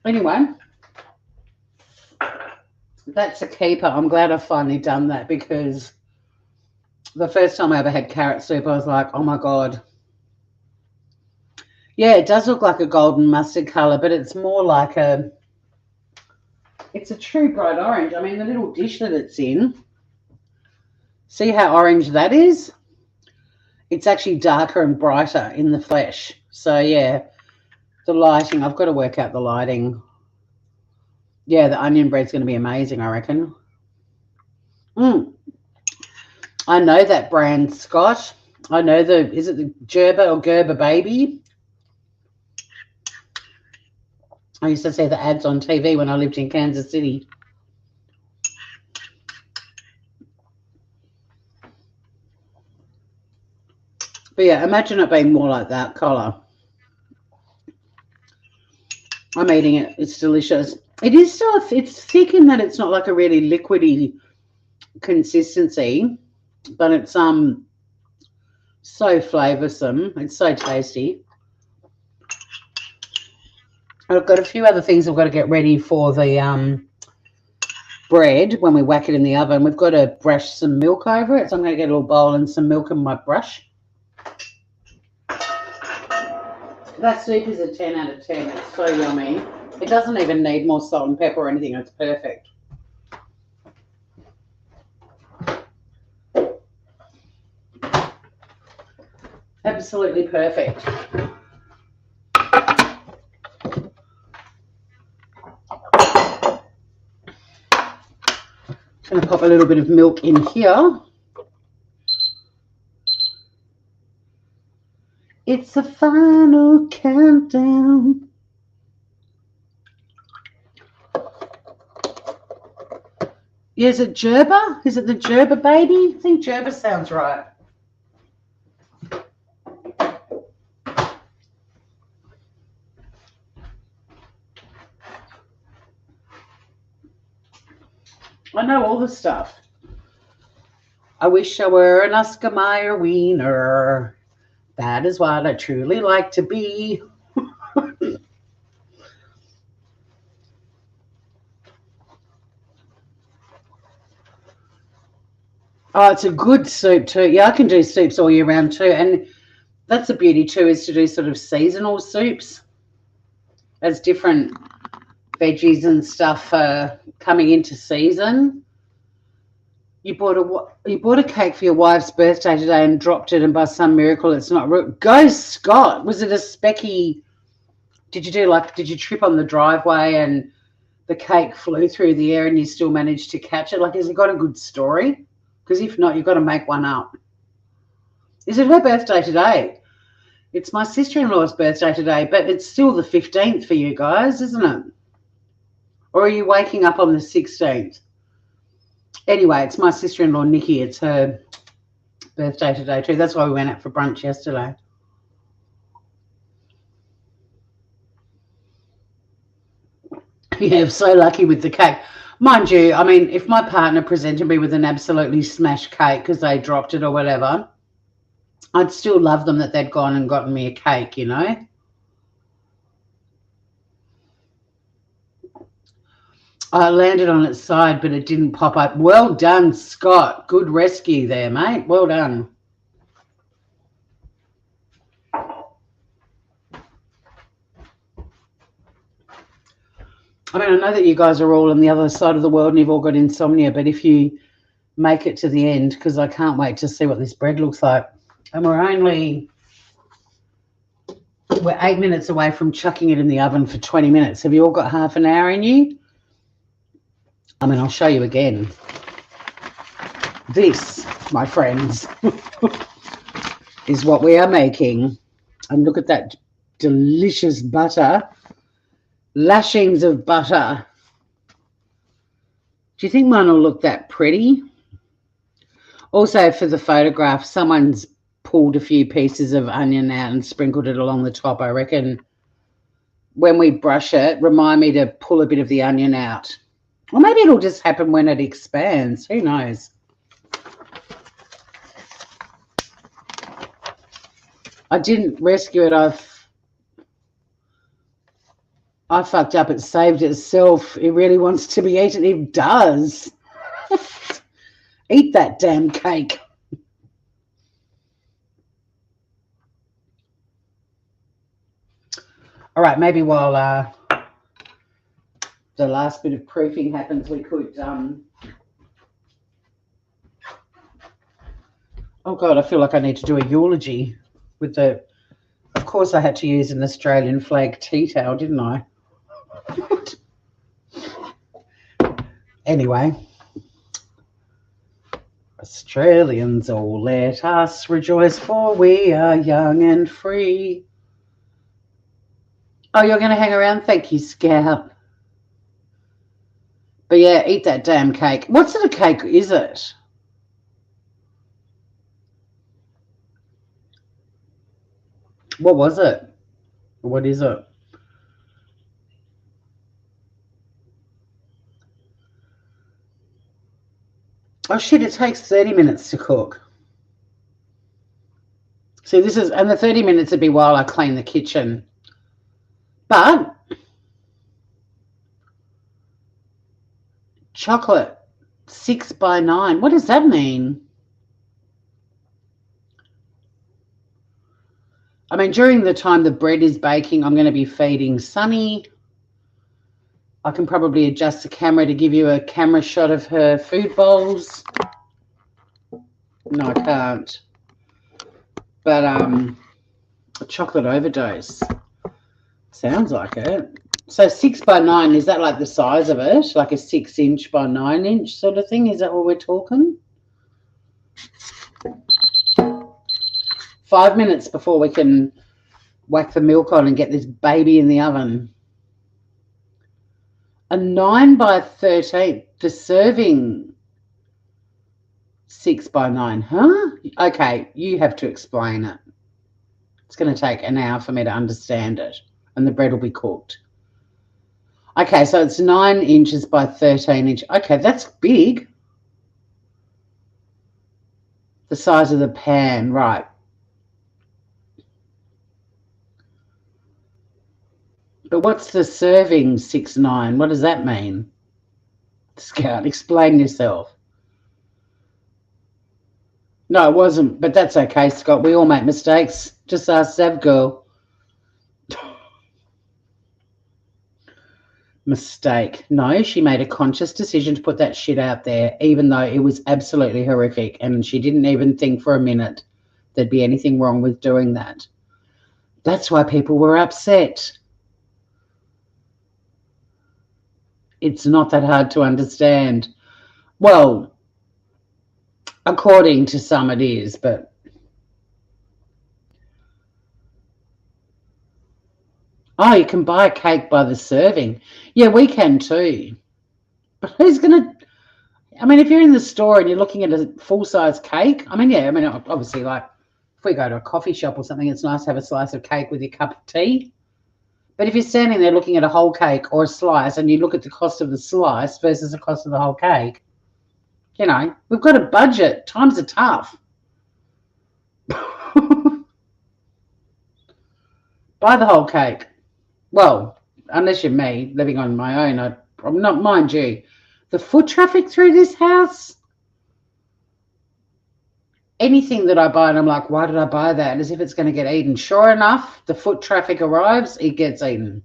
Anyway, that's a keeper. I'm glad I've finally done that, because the first time I ever had carrot soup, I was like, oh my God. Yeah, it does look like a golden mustard colour, but it's more like it's a true bright orange. I mean, the little dish that it's in, see how orange that is? It's actually darker and brighter in the flesh. So yeah, the lighting, I've got to work out the lighting. Yeah, the onion bread's going to be amazing, I reckon. I know that brand, Scott. I know is it the Gerber or Gerber Baby? I used to see the ads on TV when I lived in Kansas City. But yeah, imagine it being more like that colour. I'm eating it. It's delicious. It is still, it's thick in that it's not like a really liquidy consistency, but it's so flavoursome. It's so tasty. I've got a few other things I've got to get ready for the bread when we whack it in the oven. We've got to brush some milk over it, so I'm going to get a little bowl and some milk in my brush. That soup is a 10 out of 10. It's so yummy. It doesn't even need more salt and pepper or anything. It's perfect. Absolutely perfect. Just going to pop a little bit of milk in here. It's the final countdown. Yeah, is it Gerber? Is it the Gerber baby? I think Gerber sounds right. I know all the stuff. I wish I were an Oscar Mayer wiener. That is what I truly like to be. Oh, it's a good soup too. Yeah, I can do soups all year round too. And that's the beauty too, is to do sort of seasonal soups as different veggies and stuff coming into season. You bought a cake for your wife's birthday today and dropped it, and by some miracle it's not. Go Scott! Was it a specky? Did you trip on the driveway and the cake flew through the air and you still managed to catch it? Like, has it got a good story? Because if not, you've got to make one up. Is it her birthday today? It's my sister-in-law's birthday today, but it's still the 15th for you guys, isn't it? Or are you waking up on the 16th? Anyway, it's my sister-in-law, Nikki. It's her birthday today too. That's why we went out for brunch yesterday. Yeah, I'm so lucky with the cake. Mind you, I mean, if my partner presented me with an absolutely smashed cake because they dropped it or whatever, I'd still love them that they'd gone and gotten me a cake, you know? I landed on its side, but it didn't pop up. Well done, Scott. Good rescue there, mate. Well done. I mean, I know that you guys are all on the other side of the world and you've all got insomnia, but if you make it to the end, because I can't wait to see what this bread looks like. And we're 8 minutes away from chucking it in the oven for 20 minutes. Have you all got half an hour in you? I mean, I'll show you again. This, my friends, is what we are making. And look at that delicious butter. Lashings of butter. Do you think mine will look that pretty? Also, for the photograph, someone's pulled a few pieces of onion out and sprinkled it along the top. I reckon when we brush it, remind me to pull a bit of the onion out. Or maybe it'll just happen when it expands. Who knows? I didn't rescue it. I fucked up. It saved itself. It really wants to be eaten. It does. Eat that damn cake. All right, maybe while the last bit of proofing happens, we could... Oh, God, I feel like I need to do a eulogy with the... Of course, I had to use an Australian flag tea towel, didn't I? Anyway, Australians, all let us rejoice, for we are young and free. Oh, you're going to hang around? Thank you, Scout. But yeah, eat that damn cake. What sort of cake is it? What was it? What is it? Oh shit, it takes 30 minutes to cook. See, this is, and the 30 minutes would be while I clean the kitchen. But chocolate 6 by 9, what does that mean? I mean, during the time the bread is baking, I'm going to be feeding Sunny. I can probably adjust the camera to give you a camera shot of her food bowls. No, I can't. But a chocolate overdose. Sounds like it. So 6 by 9, is that like the size of it? Like a 6-inch by 9-inch sort of thing? Is that what we're talking? 5 minutes before we can whack the milk on and get this baby in the oven. A 9 by 13, the serving 6 by 9, huh? Okay, you have to explain it. It's going to take an hour for me to understand it, and the bread will be cooked. Okay, so it's 9 inches by 13 inch. Okay, that's big. The size of the pan, right. But what's the serving 6-9? What does that mean? Scout, explain yourself. No, it wasn't, but that's okay, Scott. We all make mistakes. Just ask Sav girl. Mistake. No, she made a conscious decision to put that shit out there, even though it was absolutely horrific, and she didn't even think for a minute there'd be anything wrong with doing that. That's why people were upset. It's not that hard to understand. Well, according to some it is, but oh, you can buy a cake by the serving. Yeah, we can too. But who's going to, I mean, if you're in the store and you're looking at a full-size cake, I mean, yeah, I mean, obviously, like, if we go to a coffee shop or something, it's nice to have a slice of cake with your cup of tea. But if you're standing there looking at a whole cake or a slice and you look at the cost of the slice versus the cost of the whole cake, you know, we've got a budget. Times are tough. Buy the whole cake. Well, unless you're me, living on my own, I'm not, mind you, the foot traffic through this house, anything that I buy, and I'm like, why did I buy that? As if it's going to get eaten. Sure enough, the foot traffic arrives, it gets eaten,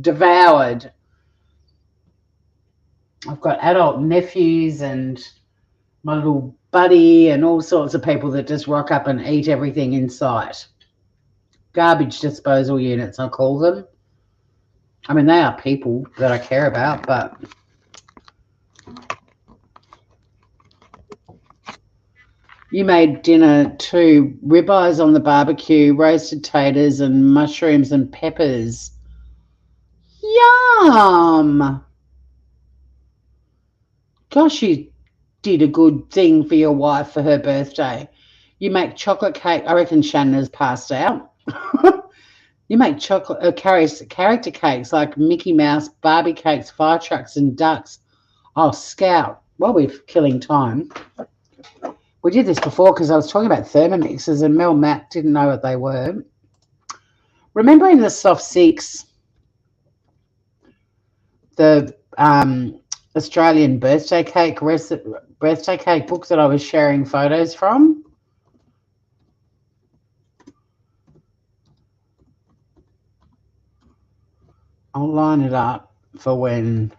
devoured. I've got adult nephews and my little buddy and all sorts of people that just rock up and eat everything in sight. Garbage disposal units, I call them. I mean, they are people that I care about, but you made dinner too. Ribeyes on the barbecue, roasted taters and mushrooms and peppers. Yum! Gosh, you did a good thing for your wife for her birthday. You make chocolate cake. I reckon Shannon has passed out. You make chocolate character cakes like Mickey Mouse, Barbie cakes, fire trucks, and ducks. Oh, Scout, while we're killing time, we did this before because I was talking about Thermomixes and Mel Matt didn't know what they were. Remember in the Soft Six, the Australian birthday cake books that I was sharing photos from? I'll line it up for when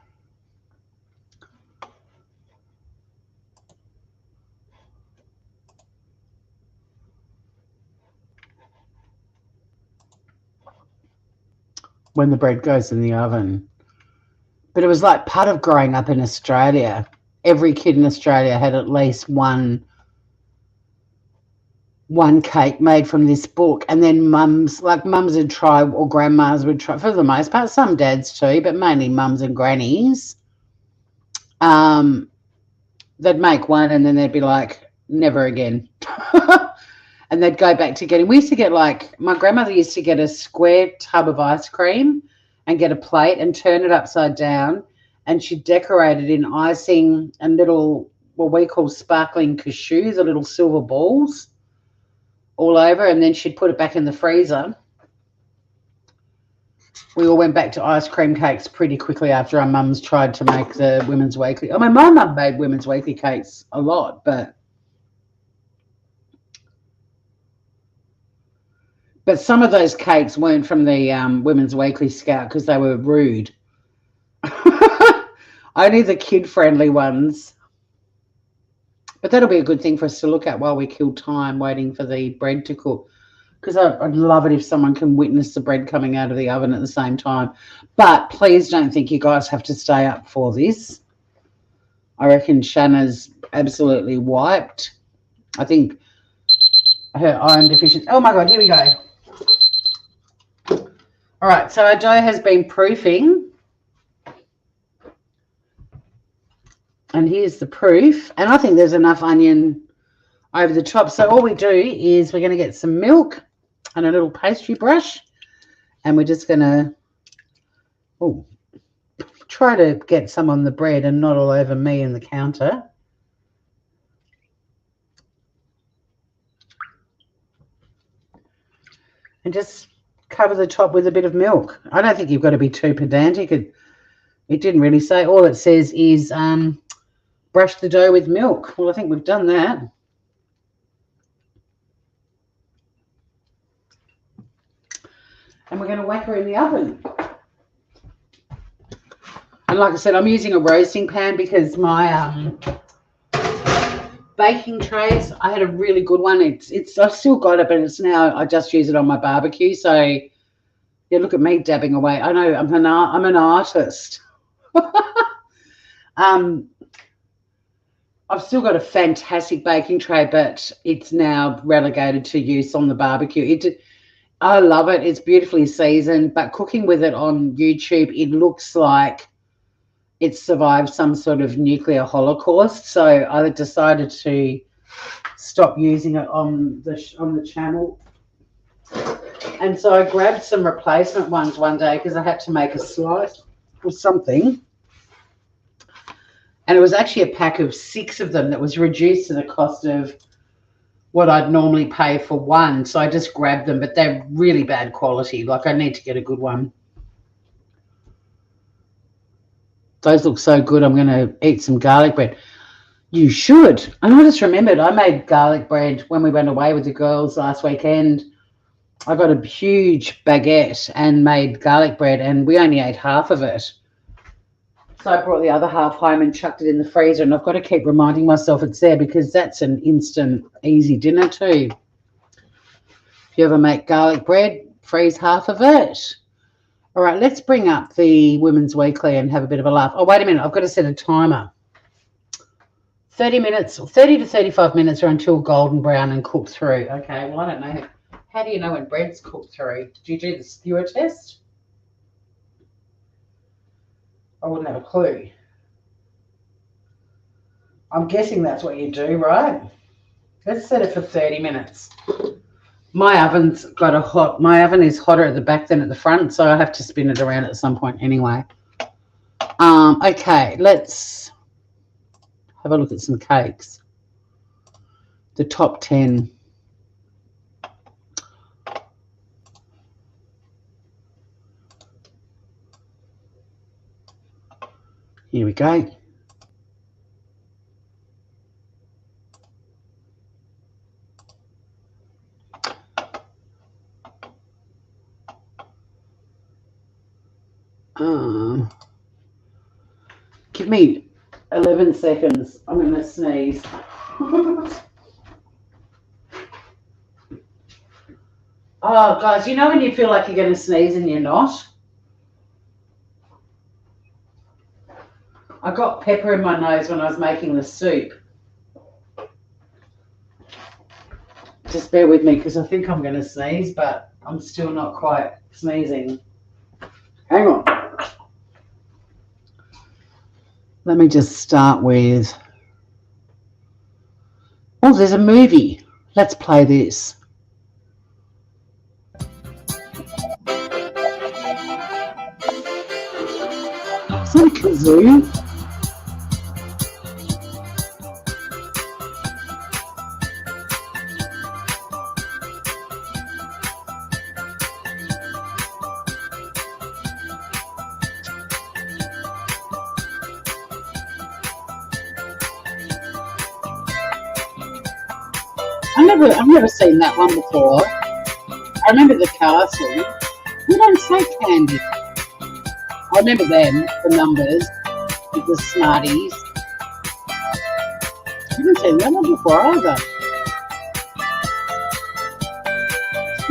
the bread goes in the oven. But it was like part of growing up in Australia. Every kid in Australia had at least one cake made from this book, and then mums would try, or grandmas would try, for the most part, some dads too, but mainly mums and grannies. They'd make one and then they'd be like, never again. And they'd go back to getting, we used to get, like, my grandmother used to get a square tub of ice cream and get a plate and turn it upside down, and she'd decorate it in icing and little what we call sparkling cashew, the little silver balls all over, and then she'd put it back in the freezer. We all went back to ice cream cakes pretty quickly after our mums tried to make the Women's Weekly. I mean, my mum made Women's Weekly cakes a lot, but some of those cakes weren't from the Women's Weekly Scout because they were rude. Only the kid-friendly ones. But that'll be a good thing for us to look at while we kill time waiting for the bread to cook. Because I'd love it if someone can witness the bread coming out of the oven at the same time. But please don't think you guys have to stay up for this. I reckon Shanna's absolutely wiped. I think her iron deficiency. Oh, my God, here we go. All right, so our dough has been proofing. And here's the proof. And I think there's enough onion over the top. So all we do is we're going to get some milk and a little pastry brush. And we're just going to try to get some on the bread and not all over me and the counter. And just cover the top with a bit of milk. I don't think you've got to be too pedantic. It didn't really say. All it says is brush the dough with milk. Well, I think we've done that. And we're going to whack her in the oven. And like I said, I'm using a roasting pan because my baking trays, I had a really good one. I've still got it, but it's now, I just use it on my barbecue. So yeah, look at me dabbing away. I know I'm an artist. I've still got a fantastic baking tray, but it's now relegated to use on the barbecue. I love it. It's beautifully seasoned, but cooking with it on YouTube, it looks like it survived some sort of nuclear holocaust. So I decided to stop using it on the channel. And so I grabbed some replacement ones one day because I had to make a slice or something. And it was actually a pack of 6 of them that was reduced to the cost of what I'd normally pay for one. So I just grabbed them, but they're really bad quality. Like, I need to get a good one. Those look so good. I'm going to eat some garlic bread. You should. And I just remembered I made garlic bread when we went away with the girls last weekend. I got a huge baguette and made garlic bread, and we only ate half of it. So I brought the other half home and chucked it in the freezer, and I've got to keep reminding myself it's there because that's an instant, easy dinner too. If you ever make garlic bread, freeze half of it. All right, let's bring up the Women's Weekly and have a bit of a laugh. Oh, wait a minute. I've got to set a timer. 30 minutes, 30 to 35 minutes or until golden brown and cook through. Okay, well, I don't know. How do you know when bread's cooked through? Did you do the skewer test? I wouldn't have a clue. I'm guessing that's what you do, right? Let's set it for 30 minutes. My oven's got my oven is hotter at the back than at the front, so I have to spin it around at some point anyway. Okay, let's have a look at some cakes. The top 10. Here we go. Give me 11 seconds. I'm going to sneeze. Oh, guys, you know when you feel like you're going to sneeze and you're not? I got pepper in my nose when I was making the soup. Just bear with me because I think I'm going to sneeze, but I'm still not quite sneezing. Hang on. Let me just start with... Oh, there's a movie. Let's play this. Is that a kazoo? I've never seen that one before. I remember the castle. You don't say candy. I remember them, the numbers, with the Smarties. I haven't seen that one before either.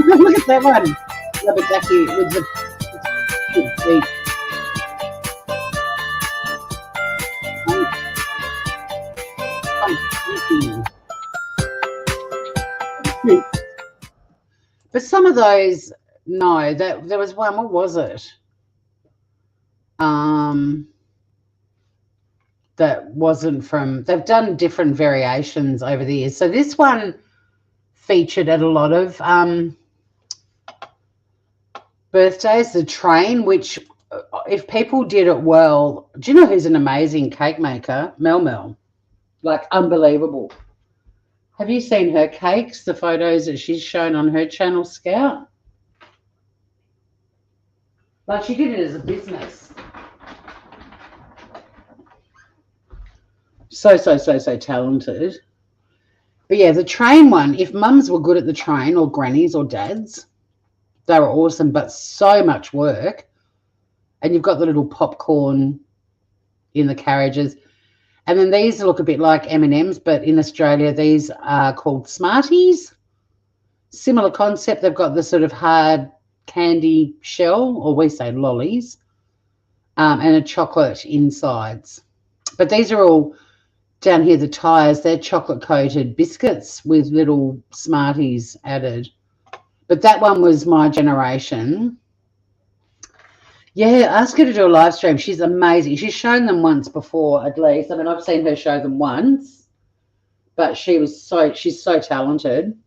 Look at that one. Rubber ducky with the feet. But some of those, no, that there was one. What was it? That wasn't from. They've done different variations over the years. So this one featured at a lot of birthdays. The train, which if people did it well, do you know who's an amazing cake maker? Mel. Like unbelievable. Have you seen her cakes, the photos that she's shown on her channel, Scout? Like she did it as a business. So talented. But yeah, the train one, if mums were good at the train or grannies or dads, they were awesome, but so much work. And you've got the little popcorn in the carriages. And then these look a bit like M&Ms, but in Australia, these are called Smarties. Similar concept. They've got the sort of hard candy shell, or we say lollies, and a chocolate insides. But these are all, down here, the tyres, they're chocolate-coated biscuits with little Smarties added. But that one was my generation. Yeah, ask her to do a live stream. She's amazing. She's shown them once before, at least. I mean, I've seen her show them once, but she's so talented.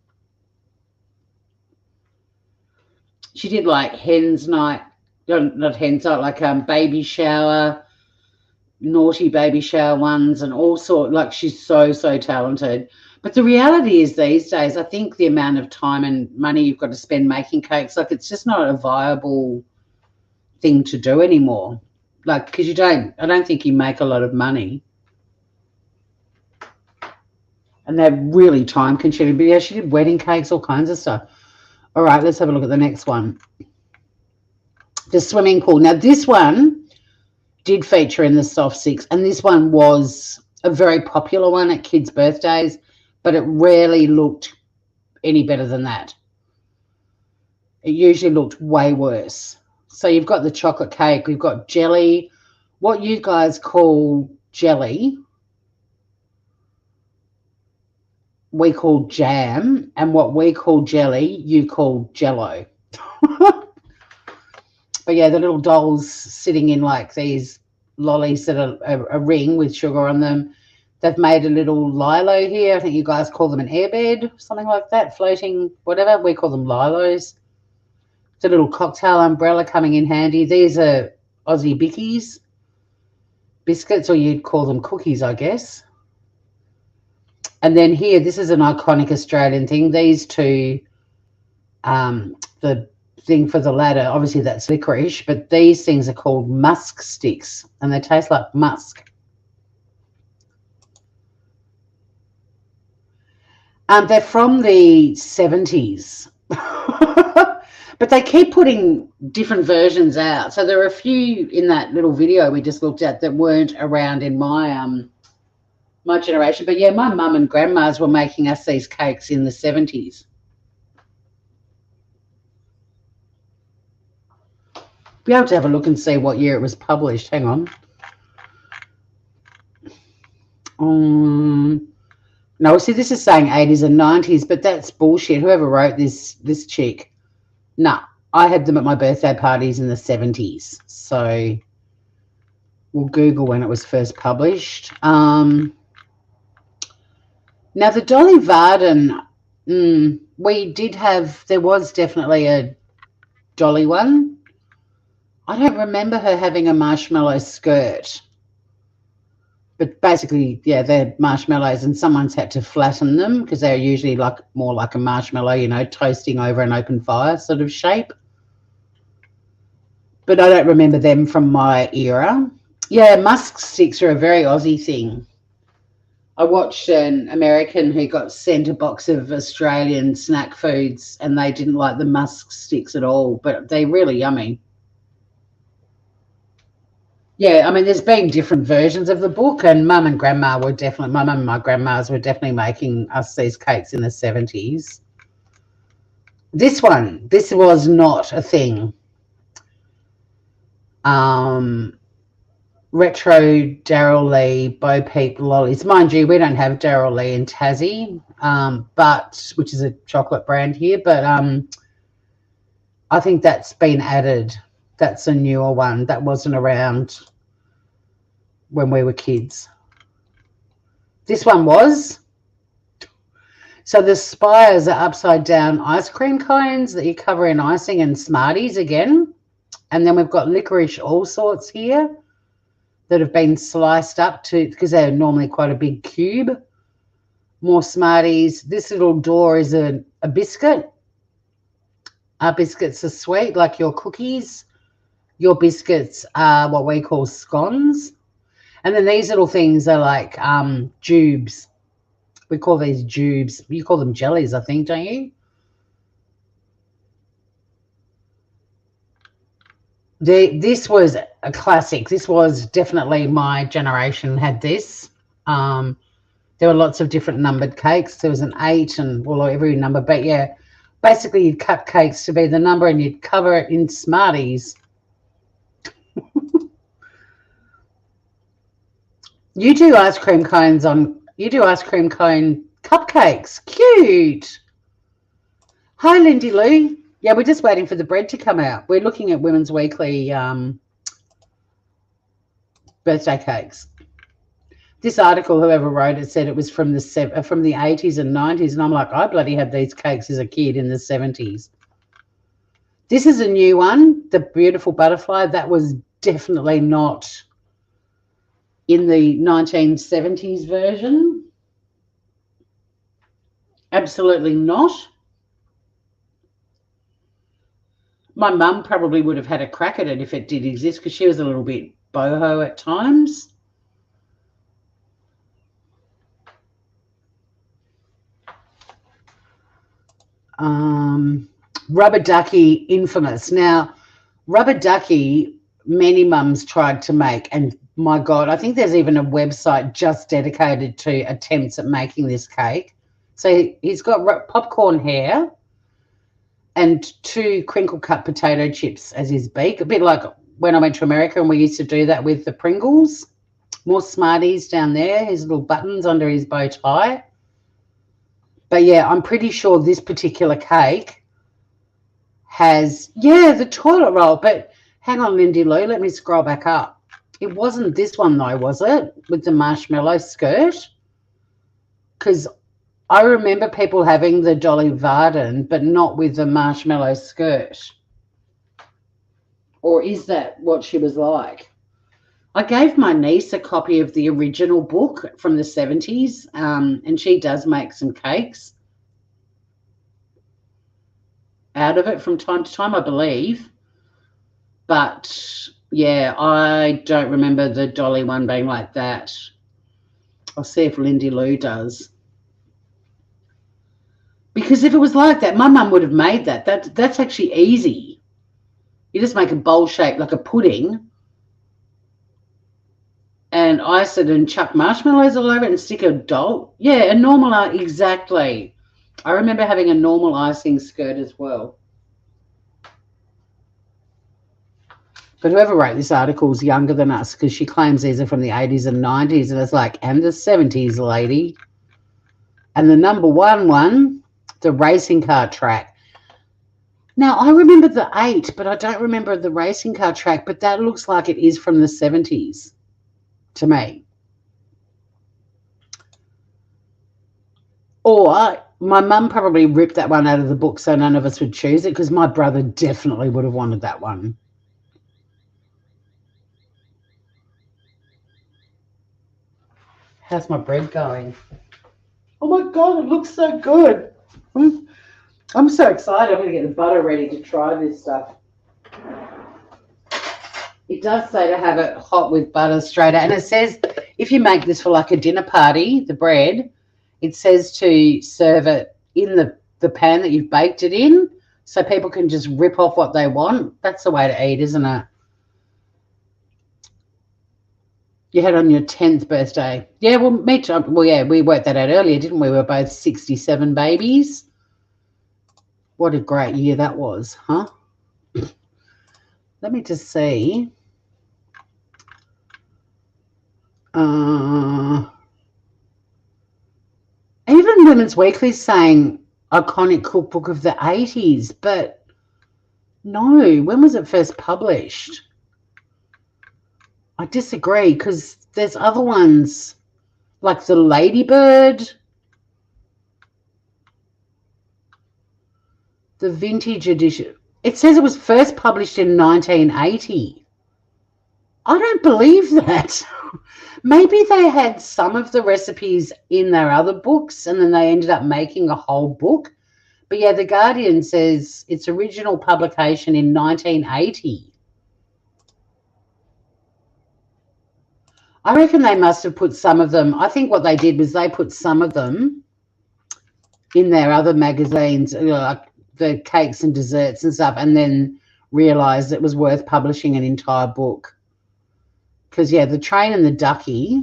She did like hen's night, not hen's night, like baby shower, naughty baby shower ones, and all sorts. Like she's so talented. But the reality is these days, I think the amount of time and money you've got to spend making cakes, like it's just not a viable thing to do anymore, like because I don't think you make a lot of money, and they're really time consuming. But yeah, she did wedding cakes, all kinds of stuff. All right, let's have a look at the next one. The swimming pool. Now this one did feature in the soft six, and this one was a very popular one at kids' birthdays, but it rarely looked any better than that. It usually looked way worse. So you've got the chocolate cake, we've got jelly, what you guys call jelly, we call jam, and what we call jelly, you call jello. But yeah, the little dolls sitting in like these lollies that are a ring with sugar on them. They've made a little lilo here. I think you guys call them an airbed, something like that, floating, whatever. We call them lilos. It's a little cocktail umbrella coming in handy. These are Aussie bickies, biscuits, or you'd call them cookies, I guess. And then here, this is an iconic Australian thing. These two, the thing for the ladder, obviously that's licorice, but these things are called musk sticks, and they taste like musk. They're from the 70s. But they keep putting different versions out. So there are a few in that little video we just looked at that weren't around in my my generation. But yeah, my mum and grandmas were making us these cakes in the 70s. Be able to have a look and see what year it was published. Hang on. No, see, this is saying 80s and 90s, but that's bullshit. Whoever wrote this chick. No, I had them at my birthday parties in the 70s. So we'll Google when it was first published. Now, the Dolly Varden, we did have, there was definitely a Dolly one. I don't remember her having a marshmallow skirt. But basically, yeah, they're marshmallows, and someone's had to flatten them because they're usually like more like a marshmallow, you know, toasting over an open fire sort of shape. But I don't remember them from my era. Yeah, musk sticks are a very Aussie thing. I watched an American who got sent a box of Australian snack foods and they didn't like the musk sticks at all, but they're really yummy. Yeah, I mean, there's been different versions of the book, and my mum and my grandmas were definitely making us these cakes in the 70s. This was not a thing. Retro Daryl Lee, Bo Peep lollies. Mind you, we don't have Daryl Lee in Tassie, but which is a chocolate brand here, but I think that's been added. That's a newer one that wasn't around when we were kids. This one was. So the spires are upside down ice cream cones that you cover in icing and Smarties again. And then we've got licorice all sorts here that have been sliced up because they're normally quite a big cube. More Smarties. This little door is a biscuit. Our biscuits are sweet, like your cookies. Your biscuits are what we call scones. And then these little things are like jubes. We call these jubes. You call them jellies, I think, don't you? This was a classic. This was definitely my generation had this. There were lots of different numbered cakes. There was an 8 and well, every number. But, yeah, basically you'd cut cakes to be the number and you'd cover it in Smarties. You do ice cream cone cupcakes. Cute. Hi, Lindy Lou. Yeah, we're just waiting for the bread to come out. We're looking at Women's Weekly birthday cakes. This article, whoever wrote it, said it was from the 80s and 90s, and I'm like, I bloody had these cakes as a kid in the 70s. This is a new one, the beautiful butterfly. That was definitely not in the 1970s version. Absolutely not. My mum probably would have had a crack at it if it did exist because she was a little bit boho at times. Rubber ducky, infamous. Now, rubber ducky, many mums tried to make, and my God, I think there's even a website just dedicated to attempts at making this cake. So he's got popcorn hair and 2 crinkle cut potato chips as his beak, a bit like when I went to America and we used to do that with the Pringles. More Smarties down there, his little buttons under his bow tie. But, yeah, I'm pretty sure this particular cake has, yeah, the toilet roll. But hang on, Lindy Lou, let me scroll back up. It wasn't this one, though, was it, with the marshmallow skirt? Because I remember people having the Dolly Varden, but not with the marshmallow skirt. Or is that what she was like? I gave my niece a copy of the original book from the 70s, and she does make some cakes out of it from time to time, I believe. But, yeah, I don't remember the Dolly one being like that. I'll see if Lindy Lou does. Because if it was like that, my mum would have made that. That's actually easy. You just make a bowl shape like a pudding and ice it and chuck marshmallows all over it and stick a doll. Yeah, a normal, exactly. I remember having a normal icing skirt as well. But whoever wrote this article is younger than us because she claims these are from the 80s and 90s. And it's like, and the 70s, lady. And the number one, the racing car track. Now, I remember the 8, but I don't remember the racing car track. But that looks like it is from the 70s to me. Or my mum probably ripped that one out of the book so none of us would choose it because my brother definitely would have wanted that one. How's my bread going? Oh, my God, it looks so good. I'm so excited. I'm going to get the butter ready to try this stuff. It does say to have it hot with butter straight out. And it says if you make this for like a dinner party, the bread, it says to serve it in the pan that you've baked it in, so people can just rip off what they want. That's the way to eat, isn't it? You had on your 10th birthday. Yeah, well, me too. Well, yeah, we worked that out earlier, didn't we? We were both 67 babies. What a great year that was, huh? Let me just see. Even Women's Weekly is saying iconic cookbook of the 80s, but no, when was it first published? I disagree, because there's other ones like the Ladybird, the vintage edition. It says it was first published in 1980. I don't believe that. Maybe they had some of the recipes in their other books and then they ended up making a whole book. But yeah, The Guardian says its original publication in 1980. I reckon they must have put some of them. I think what they did was they put some of them in their other magazines, like the cakes and desserts and stuff, and then realised it was worth publishing an entire book. Because, yeah, The Train and the Ducky.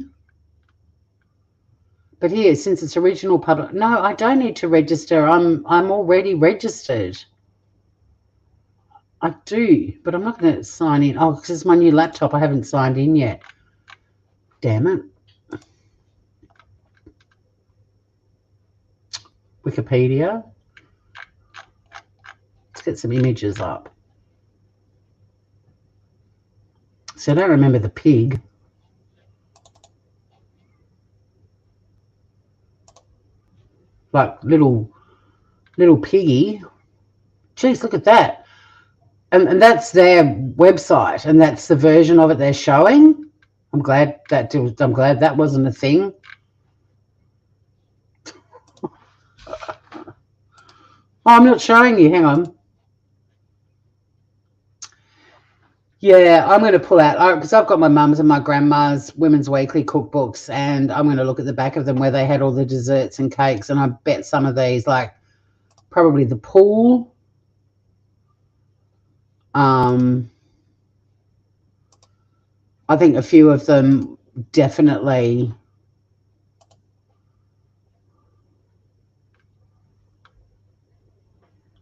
But here, since it's original public, no, I don't need to register. I'm already registered. I do, but I'm not going to sign in. Oh, because it's my new laptop. I haven't signed in yet. Damn it. Wikipedia. Let's get some images up. So I don't remember the pig. Like little piggy. Jeez, look at that. And that's their website, and that's the version of it they're showing. I'm glad that wasn't a thing. Oh, I'm not showing you. Hang on. Yeah, I'm going to pull out, because I've got my mum's and my grandma's Women's Weekly cookbooks, and I'm going to look at the back of them where they had all the desserts and cakes, and I bet some of these, like probably the pool. I think a few of them definitely.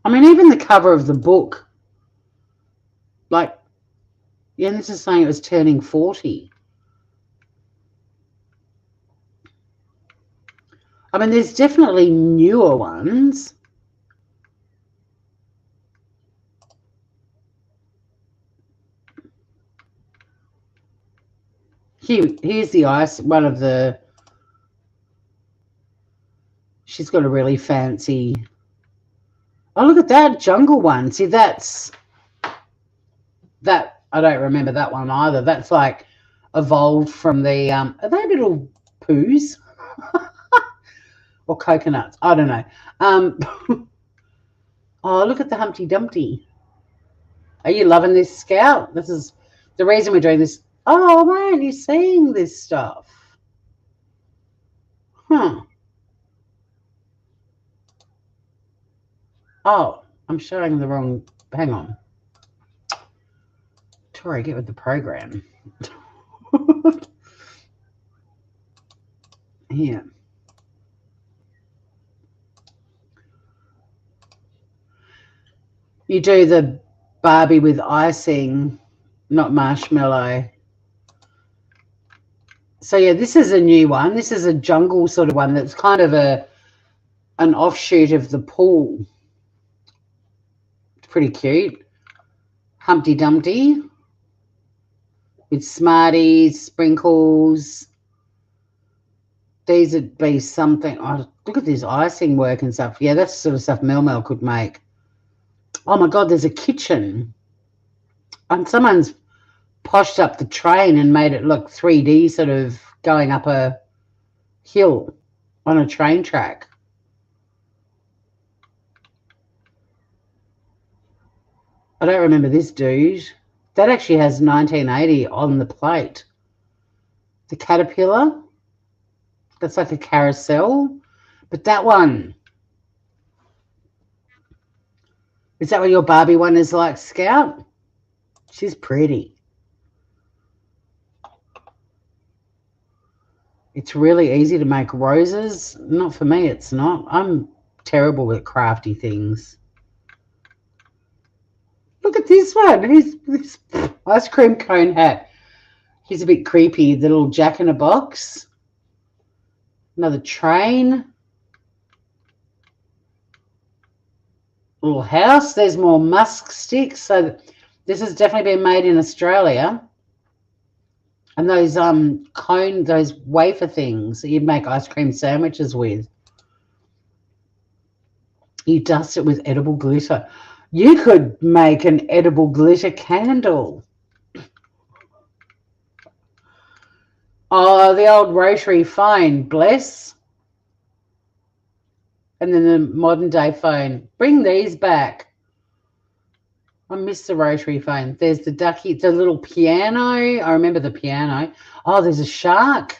I mean, even the cover of the book, like, yeah, this is saying it was turning 40. I mean, there's definitely newer ones. Here's the ice, one of the, she's got a really fancy, oh, look at that jungle one. See, that, I don't remember that one either. That's like evolved from the, are they little poos? Or coconuts? I don't know. Oh, look at the Humpty Dumpty. Are you loving this, Scout? This is the reason we're doing this. Oh, why aren't you seeing this stuff? Huh. Oh, I'm showing the wrong. Hang on. Tori, get with the program. Here. You do the Barbie with icing, not marshmallow. So yeah, this is a new one. This is a jungle sort of one that's kind of an offshoot of the pool. It's pretty cute. Humpty Dumpty with Smarties, sprinkles. These would be something. Oh, look at this icing work and stuff. Yeah, that's the sort of stuff Mel could make. Oh my God, there's a kitchen. And someone's poshed up the train and made it look 3D, sort of going up a hill on a train track. I don't remember this dude. That actually has 1980 on the plate. The caterpillar. That's like a carousel. But that one. Is that what your Barbie one is like, Scout? She's pretty. It's really easy to make roses. Not for me, it's not. I'm terrible with crafty things. Look at this one. He's this ice cream cone hat. He's a bit creepy. The little Jack in a Box. Another train. Little house. There's more musk sticks. So this has definitely been made in Australia. And those cone, those wafer things that you'd make ice cream sandwiches with. You dust it with edible glitter. You could make an edible glitter candle. Oh, the old rotary phone, bless. And then the modern day phone. Bring these back. I miss the rotary phone. There's the ducky, the little piano. I remember the piano. Oh, there's a shark.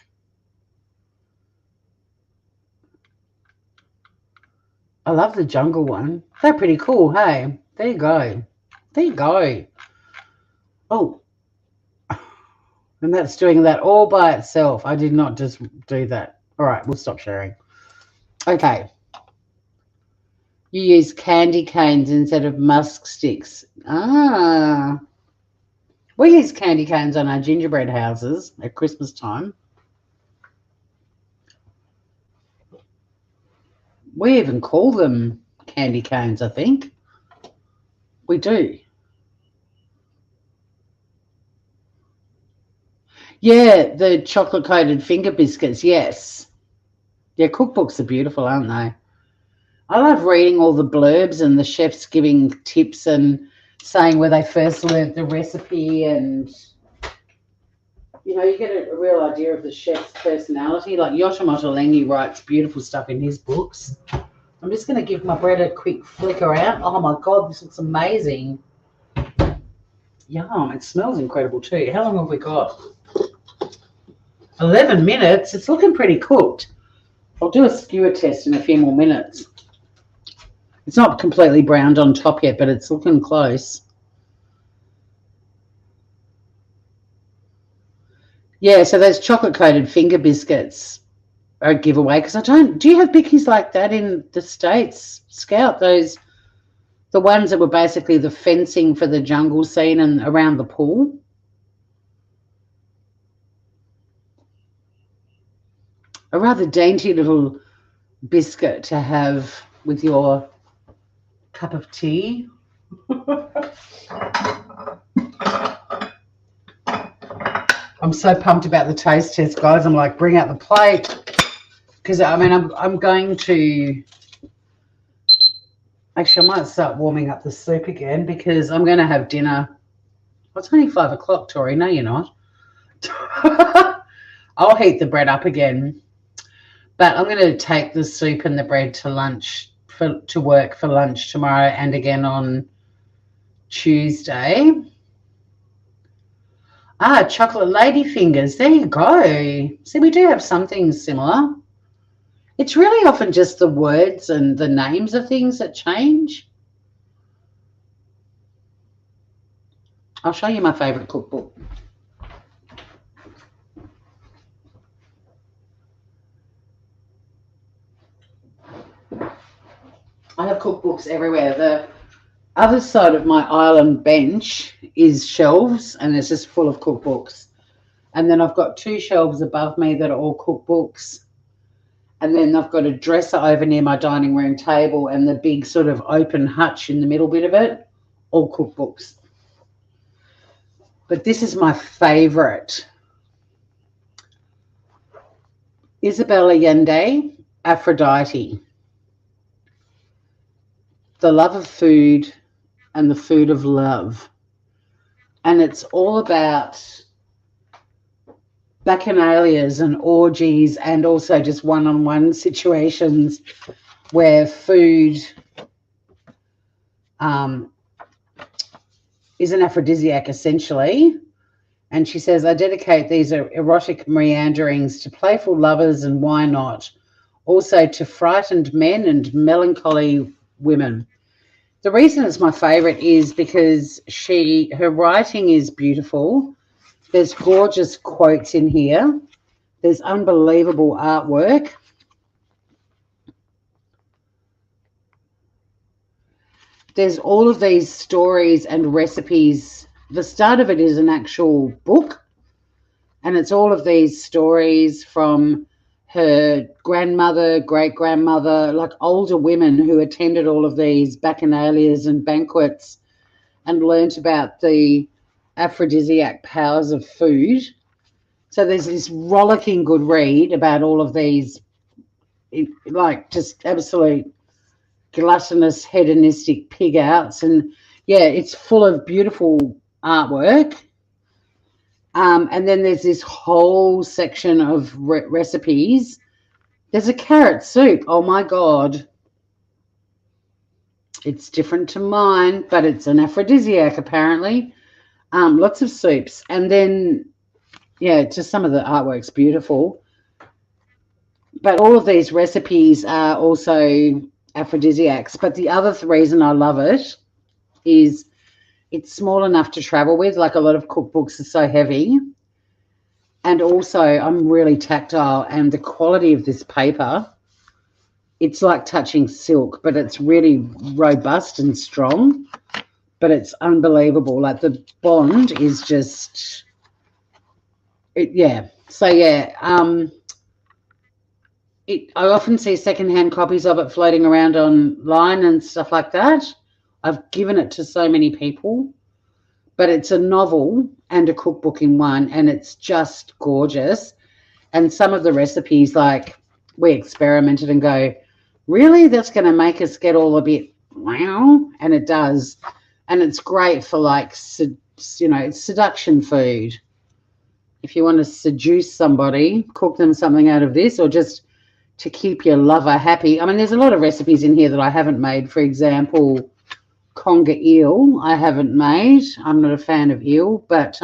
I love the jungle one. They're pretty cool, hey? There you go. There you go. Oh. And that's doing that all by itself. I did not just do that. All right, we'll stop sharing. Okay. You use candy canes instead of musk sticks. Ah. We use candy canes on our gingerbread houses at Christmas time. We even call them candy canes, I think. We do. Yeah, the chocolate-coated finger biscuits, yes. Yeah, cookbooks are beautiful, aren't they? I love reading all the blurbs and the chefs giving tips and saying where they first learned the recipe, and, you know, you get a real idea of the chef's personality. Like Yoshimoto Lengi writes beautiful stuff in his books. I'm just going to give my bread a quick flicker out. Oh, my God, this looks amazing. Yum, it smells incredible too. How long have we got? 11 minutes. It's looking pretty cooked. I'll do a skewer test in a few more minutes. It's not completely browned on top yet, but it's looking close. Yeah, so those chocolate-coated finger biscuits are a giveaway because I don't... Do you have bickies like that in the States, Scout? Those... The ones that were basically the fencing for the jungle scene and around the pool. A rather dainty little biscuit to have with your cup of tea. I'm so pumped about the taste test, guys. I'm like, bring out the plate. Because, I mean, I'm going to... Actually, I might start warming up the soup again because I'm going to have dinner. Well, it's only 5 o'clock, Tori. No, you're not. I'll heat the bread up again. But I'm going to take the soup and the bread to lunch, to work for lunch tomorrow and again on Tuesday. Ah, chocolate lady fingers. There you go. See, we do have some things similar. It's really often just the words and the names of things that change. I'll show you my favourite cookbook. I have cookbooks everywhere. The other side of my island bench is shelves, and it's just full of cookbooks. And then I've got 2 shelves above me that are all cookbooks. And then I've got a dresser over near my dining room table and the big sort of open hutch in the middle bit of it, all cookbooks. But this is my favourite. Isabel Allende, Aphrodite. The love of food and the food of love. And it's all about bacchanalias and orgies and also just one-on-one situations where food is an aphrodisiac essentially, And she says, I dedicate these erotic meanderings to playful lovers and why not? Also to frightened men and melancholy women. The reason it's my favorite is because her writing is beautiful. There's gorgeous quotes in here. There's unbelievable artwork. There's all of these stories and recipes. The start of it is an actual book, and it's all of these stories from her grandmother, great-grandmother, like older women who attended all of these bacchanalias and banquets and learnt about the aphrodisiac powers of food. So there's this rollicking good read about all of these, like, just absolute gluttonous, hedonistic pig outs. And, yeah, it's full of beautiful artwork. And then there's this whole section of recipes. There's a carrot soup. Oh, my God. It's different to mine, but it's an aphrodisiac, apparently. Lots of soups. And then, yeah, just some of the artwork's beautiful. But all of these recipes are also aphrodisiacs. But the other reason I love it is it's small enough to travel with. Like, a lot of cookbooks are so heavy. And also, I'm really tactile, and the quality of this paper, it's like touching silk, but it's really robust and strong. But it's unbelievable. Like, the bond is just, yeah. So, yeah, I often see secondhand copies of it floating around online and stuff like that. I've given it to so many people. But it's a novel and a cookbook in one, and it's just gorgeous. And some of the recipes, like, we experimented and go, really? That's going to make us get all a bit wow? And it does. And it's great for, like, seduction food. If you want to seduce somebody, cook them something out of this, or just to keep your lover happy. I mean, there's a lot of recipes in here that I haven't made. For example, conger eel I haven't made. I'm not a fan of eel, but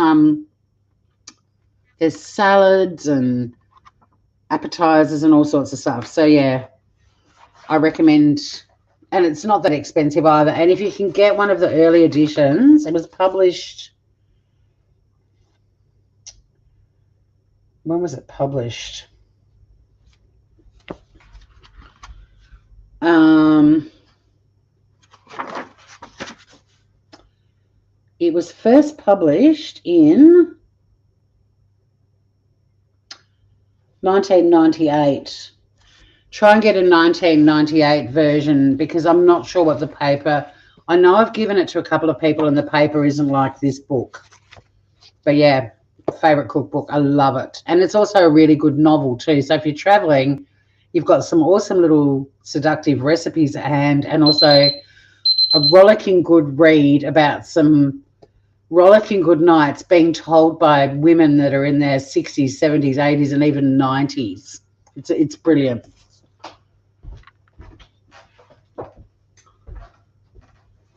there's salads and appetizers and all sorts of stuff. So, yeah, I recommend, and it's not that expensive either. And if you can get one of the early editions, it was published, when was it published? It was first published in 1998. Try and get a 1998 version, because I'm not sure what the paper, I know I've given it to a couple of people and the paper isn't like this book. But, yeah, favorite cookbook. I love it. And it's also a really good novel too. So if you're traveling, you've got some awesome little seductive recipes at hand, and also a rollicking good read about some rollicking good nights being told by women that are in their 60s, 70s, 80s, and even 90s. It's brilliant.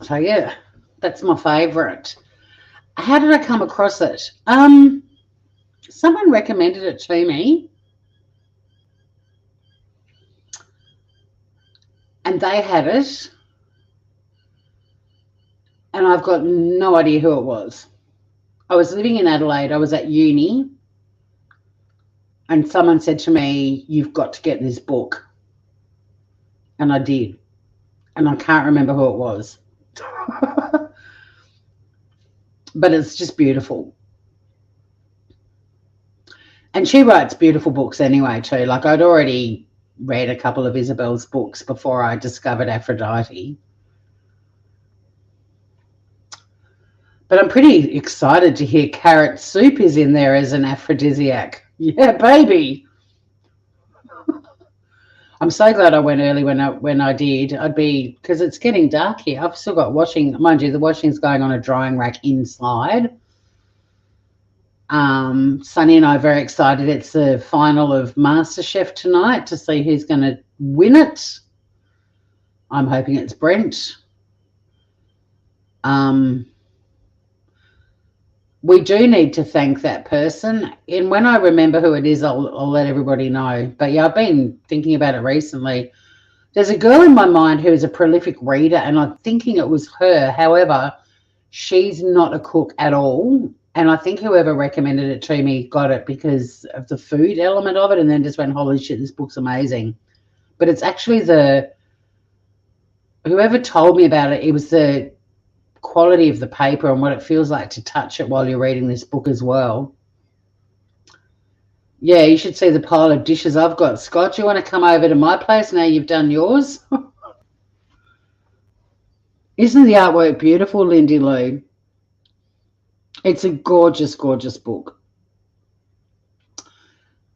So, yeah, that's my favourite. How did I come across it? Someone recommended it to me, and they had it, and I've got no idea who it was. I was living in Adelaide. I was at uni, and someone said to me, you've got to get this book. And I did. And I can't remember who it was. But it's just beautiful. And she writes beautiful books anyway too. Like, I'd already read a couple of Isabel's books before I discovered Aphrodite. But I'm pretty excited to hear carrot soup is in there as an aphrodisiac. Yeah, baby. I'm so glad I went early when I did. I'd be, because it's getting dark here. I've still got washing. Mind you, the washing's going on a drying rack inside. Sunny and I are very excited. It's the final of MasterChef tonight to see who's going to win it. I'm hoping it's Brent. we do need to thank that person. And when I remember who it is, I'll let everybody know. But yeah, I've been thinking about it recently. There's a girl in my mind who is a prolific reader, and I'm thinking it was her. However, she's not a cook at all. And I think whoever recommended it to me got it because of the food element of it, and then just went, holy shit, this book's amazing. But it's actually whoever told me about it, it was the quality of the paper and what it feels like to touch it while you're reading this book as well. Yeah, you should see the pile of dishes I've got. Scott, you want to come over to my place now you've done yours? Isn't the artwork beautiful, Lindy Lou? It's a gorgeous, gorgeous book.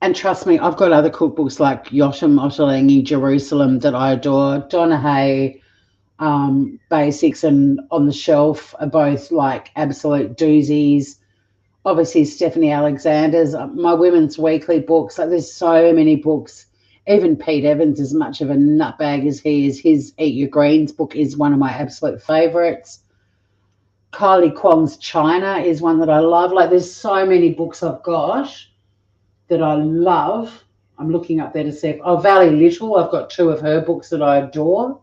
And trust me, I've got other cookbooks like Yoshim Ottolenghi, Jerusalem, that I adore. Donna Hay, Basics, and On the Shelf are both like absolute doozies. Obviously, Stephanie Alexander's, my Women's Weekly books. Like, there's so many books. Even Pete Evans, as much of a nutbag as he is, his Eat Your Greens book is one of my absolute favourites. Kylie Kwong's China is one that I love. Like, there's so many books I've got that I love. I'm looking up there to see if, Valley Little, I've got 2 of her books that I adore.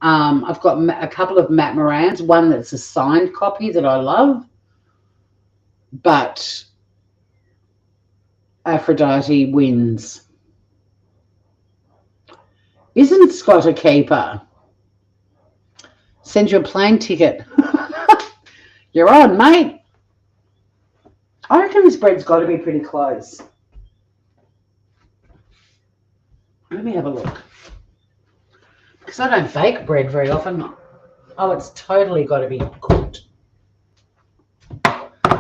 I've got a couple of Matt Moran's, one that's a signed copy that I love. But Aphrodite wins. Isn't Scott a keeper? Send you a plane ticket. You're on, mate. I reckon this bread's got to be pretty close. Let me have a look. Because I don't bake bread very often. Oh, it's totally got to be cooked.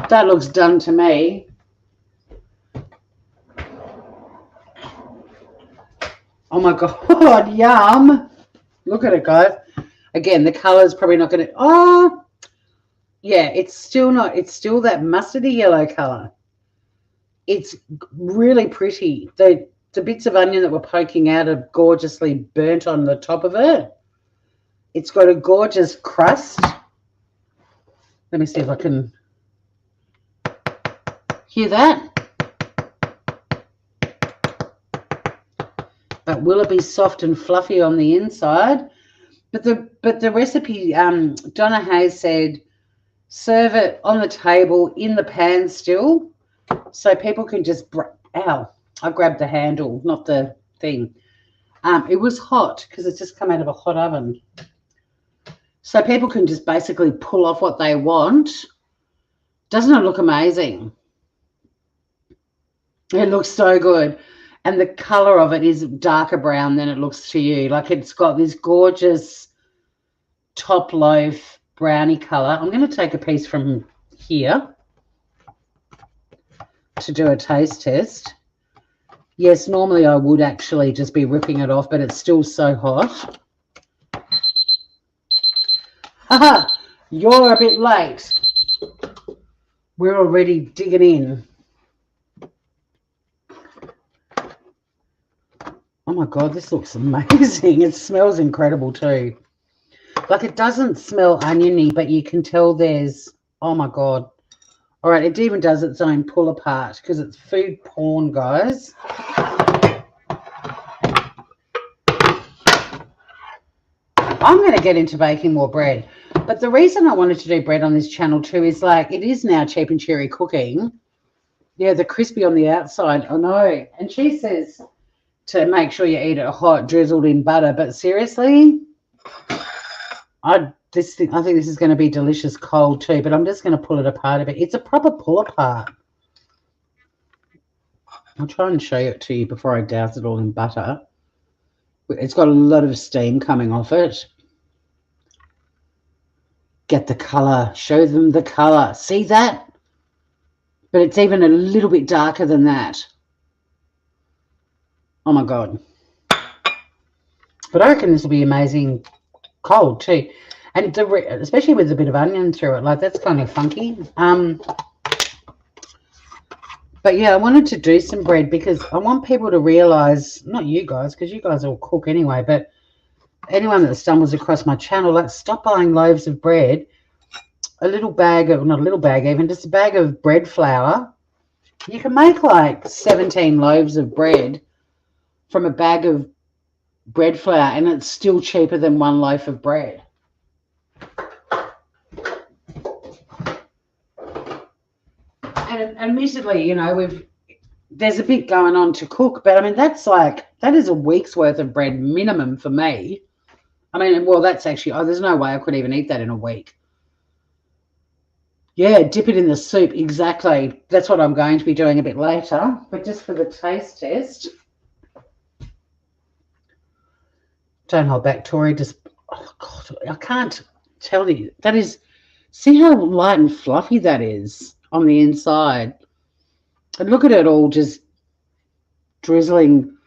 That looks done to me. Oh my God, yum. Look at it, guys. Again, the color's probably not going to, oh, yeah, it's still not, it's still that mustardy yellow color. It's really pretty. The bits of onion that were poking out are gorgeously burnt on the top of it. It's got a gorgeous crust. Let me see if I can hear that. But will it be soft and fluffy on the inside? But the recipe, Donna Hayes said, serve it on the table in the pan still, so people can just, ow, I grabbed the handle, not the thing. It was hot because it's just come out of a hot oven. So people can just basically pull off what they want. Doesn't it look amazing? It looks so good. And the color of it is darker brown than it looks to you. Like, it's got this gorgeous top loaf brownie color. I'm going to take a piece from here to do a taste test. Yes, normally I would actually just be ripping it off, but it's still so hot. Haha, you're a bit late. We're already digging in. Oh my God, this looks amazing. It smells incredible too. Like, it doesn't smell oniony, but you can tell there's, oh my God. All right, it even does its own pull apart because it's food porn, guys. I'm going to get into baking more bread. But the reason I wanted to do bread on this channel too is, like, it is now Cheap and Cheery cooking. Yeah, the crispy on the outside. I know. And she says to make sure you eat it hot, drizzled in butter. But seriously, I think this is going to be delicious cold too. But I'm just going to pull it apart a bit. It's a proper pull apart. I'll try and show it to you before I douse it all in butter. It's got a lot of steam coming off it. Get the color. Show them the color. See that? But it's even a little bit darker than that. Oh my God. But I reckon this will be amazing cold too. And especially with a bit of onion through it. Like, that's kind of funky. But yeah, I wanted to do some bread because I want people to realize, not you guys, because you guys all cook anyway, but anyone that stumbles across my channel, like, stop buying loaves of bread a little bag of, not a little bag even, just a bag of bread flour. You can make like 17 loaves of bread from a bag of bread flour, and it's still cheaper than one loaf of bread. And admittedly, you know, there's a bit going on to cook, but I mean, that is a week's worth of bread minimum for me. I mean, well, that's actually, there's no way I could even eat that in a week. Yeah, dip it in the soup. Exactly. That's what I'm going to be doing a bit later. But just for the taste test. Don't hold back, Tori. Just, oh God, I can't tell you. That is, see how light and fluffy that is on the inside. And look at it all just drizzling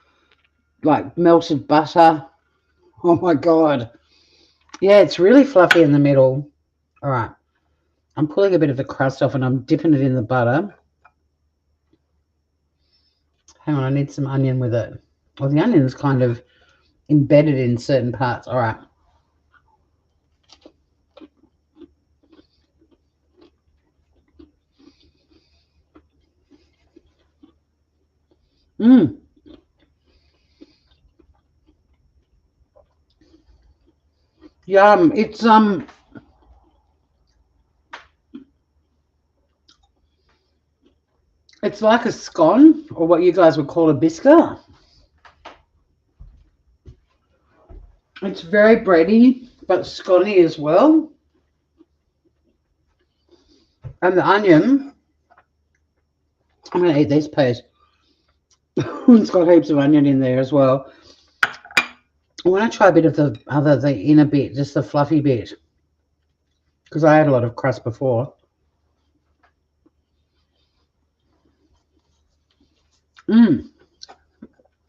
like melted butter. Oh, my God. Yeah, it's really fluffy in the middle. All right. I'm pulling a bit of the crust off and I'm dipping it in the butter. Hang on, I need some onion with it. Well, the onion is kind of embedded in certain parts. All right. Mmm. Yum. It's like a scone, or what you guys would call a biscuit. It's very bready, but scony as well. And the onion, I'm going to eat this piece. It's got heaps of onion in there as well. I want to try a bit of the inner bit, just the fluffy bit, because I had a lot of crust before.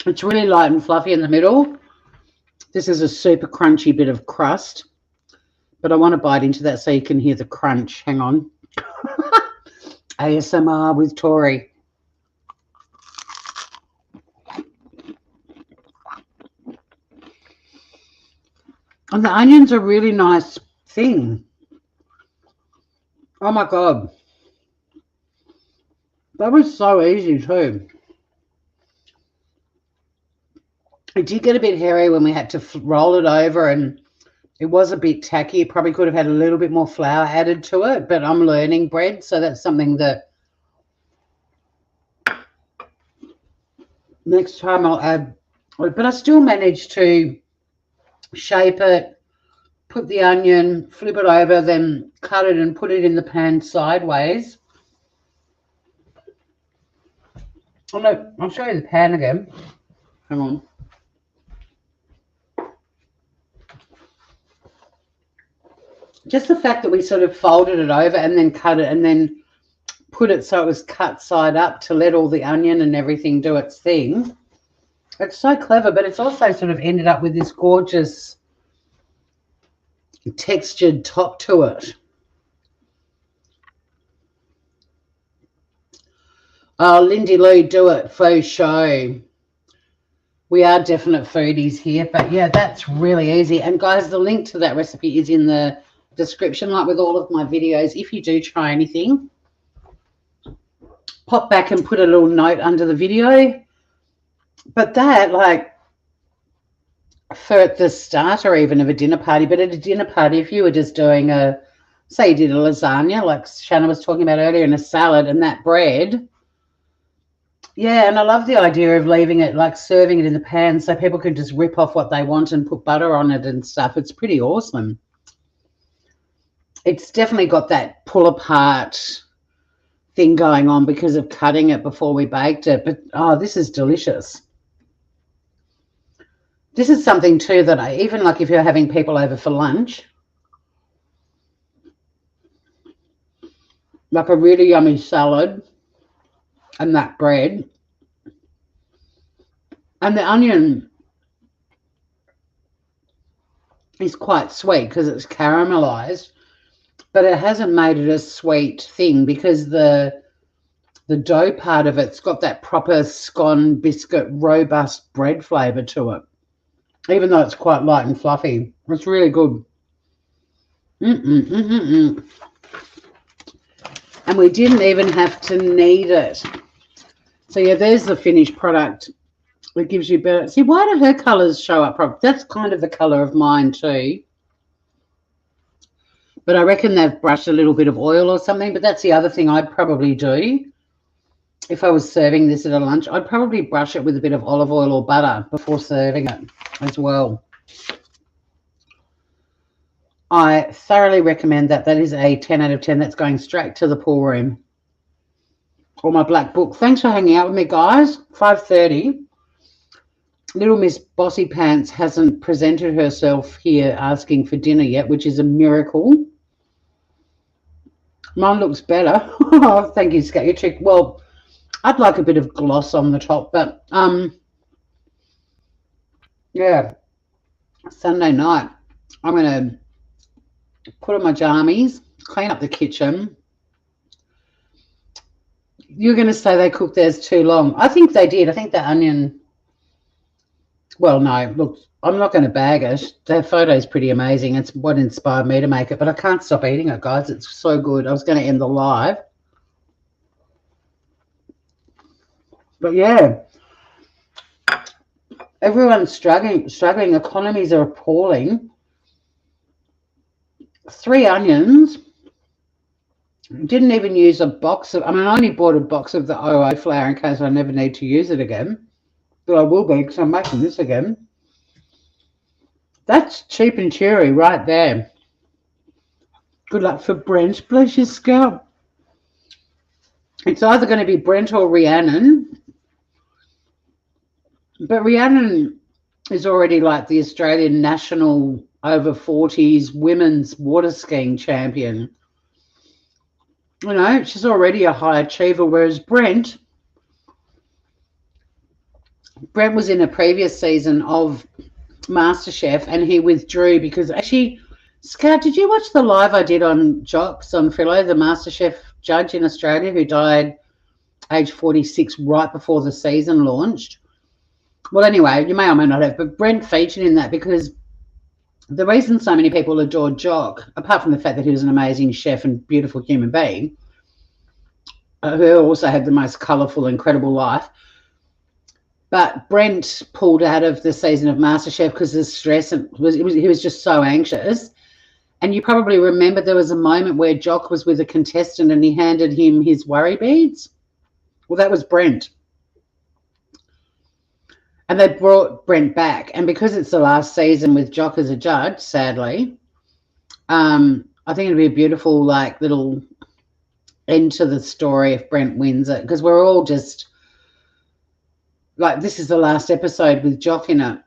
It's really light and fluffy in the middle. This is a super crunchy bit of crust, but I want to bite into that so you can hear the crunch. Hang on. ASMR with Tori. And the onion's a really nice thing. Oh my God. That was so easy too. It did get a bit hairy when we had to roll it over, and it was a bit tacky. It probably could have had a little bit more flour added to it, but I'm learning bread, so that's something that next time I'll add. But I still managed to shape it, put the onion, flip it over, then cut it and put it in the pan sideways. Oh no, I'll show you the pan again. Hang on. Just the fact that we sort of folded it over and then cut it and then put it so it was cut side up to let all the onion and everything do its thing. It's so clever, but it's also sort of ended up with this gorgeous textured top to it. Oh, Lindy Lou, do it for show. We are definite foodies here, but yeah, that's really easy. And guys, the link to that recipe is in the description, like with all of my videos. If you do try anything, pop back and put a little note under the video. But that, like, for the starter even of a dinner party, but at a dinner party, if you were just doing say you did a lasagna, like Shanna was talking about earlier, and a salad and that bread. Yeah, and I love the idea of leaving it, like serving it in the pan so people can just rip off what they want and put butter on it and stuff. It's pretty awesome. It's definitely got that pull apart thing going on because of cutting it before we baked it. But, oh, this is delicious. This is something too that I, even like if you're having people over for lunch, like a really yummy salad and that bread. And the onion is quite sweet because it's caramelized, but it hasn't made it a sweet thing because the dough part of it's got that proper scone biscuit robust bread flavor to it, even though it's quite light and fluffy. It's really good. And we didn't even have to knead it. So yeah, there's the finished product. It gives you better. See, why do her colours show up properly? That's kind of the colour of mine too. But I reckon they've brushed a little bit of oil or something. But that's the other thing I'd probably do. If I was serving this at a lunch, I'd probably brush it with a bit of olive oil or butter before serving it as well. I thoroughly recommend that. That is a 10 out of 10. That's going straight to the pool room or my black book. Thanks for hanging out with me, guys. 5:30. Little Miss Bossy Pants hasn't presented herself here asking for dinner yet, which is a miracle. Mine looks better. Oh, thank you, Scott. You check. Well, I'd like a bit of gloss on the top, but yeah. Sunday night, I'm gonna put on my jammies, clean up the kitchen. You're gonna say they cooked theirs too long. I think they did. I think the onion. Well, no, look, I'm not going to bag it. The photo's pretty amazing. It's what inspired me to make it, but I can't stop eating it, guys. It's so good. I was going to end the live. But yeah, everyone's struggling. Economies are appalling. 3 onions. Didn't even use a box of, I only bought a box of the OO flour in case I never need to use it again. But I will be because I'm making this again. That's cheap and cheery right there. Good luck for Brent. Bless your scalp. It's either going to be Brent or Rhiannon. But Rhiannon is already like the Australian national over 40s women's water skiing champion. You know, she's already a high achiever, whereas Brent was in a previous season of MasterChef and he withdrew because actually, Scout, did you watch the live I did on Jocks on Philo, the MasterChef judge in Australia who died age 46 right before the season launched? Well, anyway, you may or may not have, but Brent featured in that because the reason so many people adored Jock, apart from the fact that he was an amazing chef and beautiful human being, who also had the most colourful, incredible life, but Brent pulled out of the season of MasterChef because of the stress and he was just so anxious. And you probably remember there was a moment where Jock was with a contestant and he handed him his worry beads. Well, that was Brent. And they brought Brent back. And because it's the last season with Jock as a judge, sadly, I think it'd be a beautiful, like, little end to the story if Brent wins it, because we're all just like, this is the last episode with Jock in it.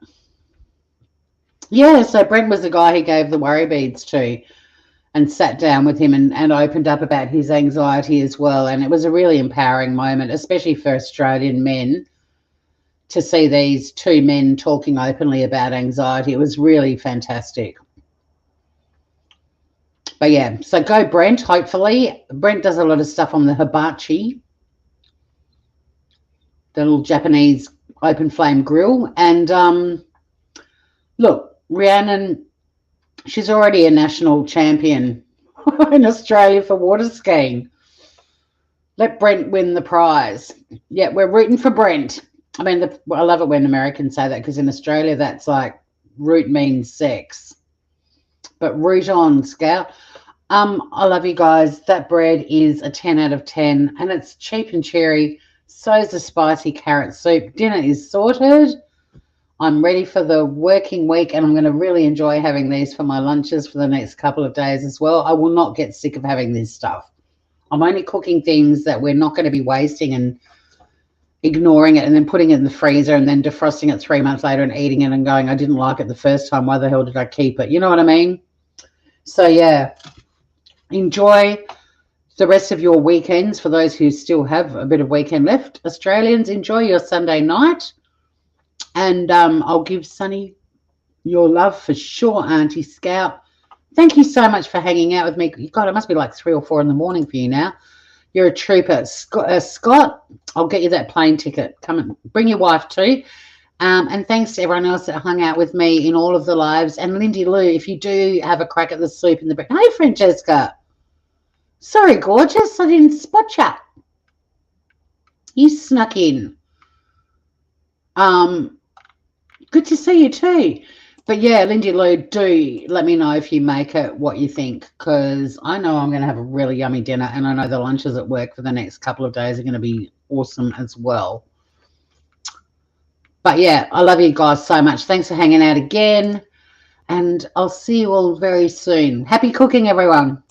Yeah, so Brent was the guy he gave the worry beads to and sat down with him and opened up about his anxiety as well. And it was a really empowering moment, especially for Australian men, to see these 2 men talking openly about anxiety. It was really fantastic. But yeah, so go Brent, hopefully. Brent does a lot of stuff on the hibachi, the little Japanese open flame grill. And look, Rhiannon, she's already a national champion in Australia for water skiing. Let Brent win the prize. Yeah, we're rooting for Brent. I mean, I love it when Americans say that, because in Australia, that's like root means sex. But root on, Scout. I love you guys. That bread is a 10 out of 10, and it's cheap and cheery. So is the spicy carrot soup. Dinner is sorted. I'm ready for the working week, and I'm going to really enjoy having these for my lunches for the next couple of days as well. I will not get sick of having this stuff. I'm only cooking things that we're not going to be wasting and ignoring it and then putting it in the freezer and then defrosting it 3 months later and eating it and going, I didn't like it the first time. Why the hell did I keep it? You know what I mean? So, yeah, enjoy the rest of your weekends for those who still have a bit of weekend left. Australians, enjoy your Sunday night. And I'll give Sunny your love for sure, Auntie Scout. Thank you so much for hanging out with me. God, it must be like 3 or 4 in the morning for you now. You're a trooper. Scott, I'll get you that plane ticket. Come and bring your wife too. And thanks to everyone else that hung out with me in all of the lives. And Lindy Lou, if you do have a crack at the soup in the break. Hey, Francesca. Sorry, gorgeous. I didn't spot you. You snuck in. Good to see you too. But yeah, Lindy Lou, do let me know if you make it what you think, because I know I'm going to have a really yummy dinner, and I know the lunches at work for the next couple of days are going to be awesome as well. But yeah, I love you guys so much. Thanks for hanging out again, and I'll see you all very soon. Happy cooking, everyone.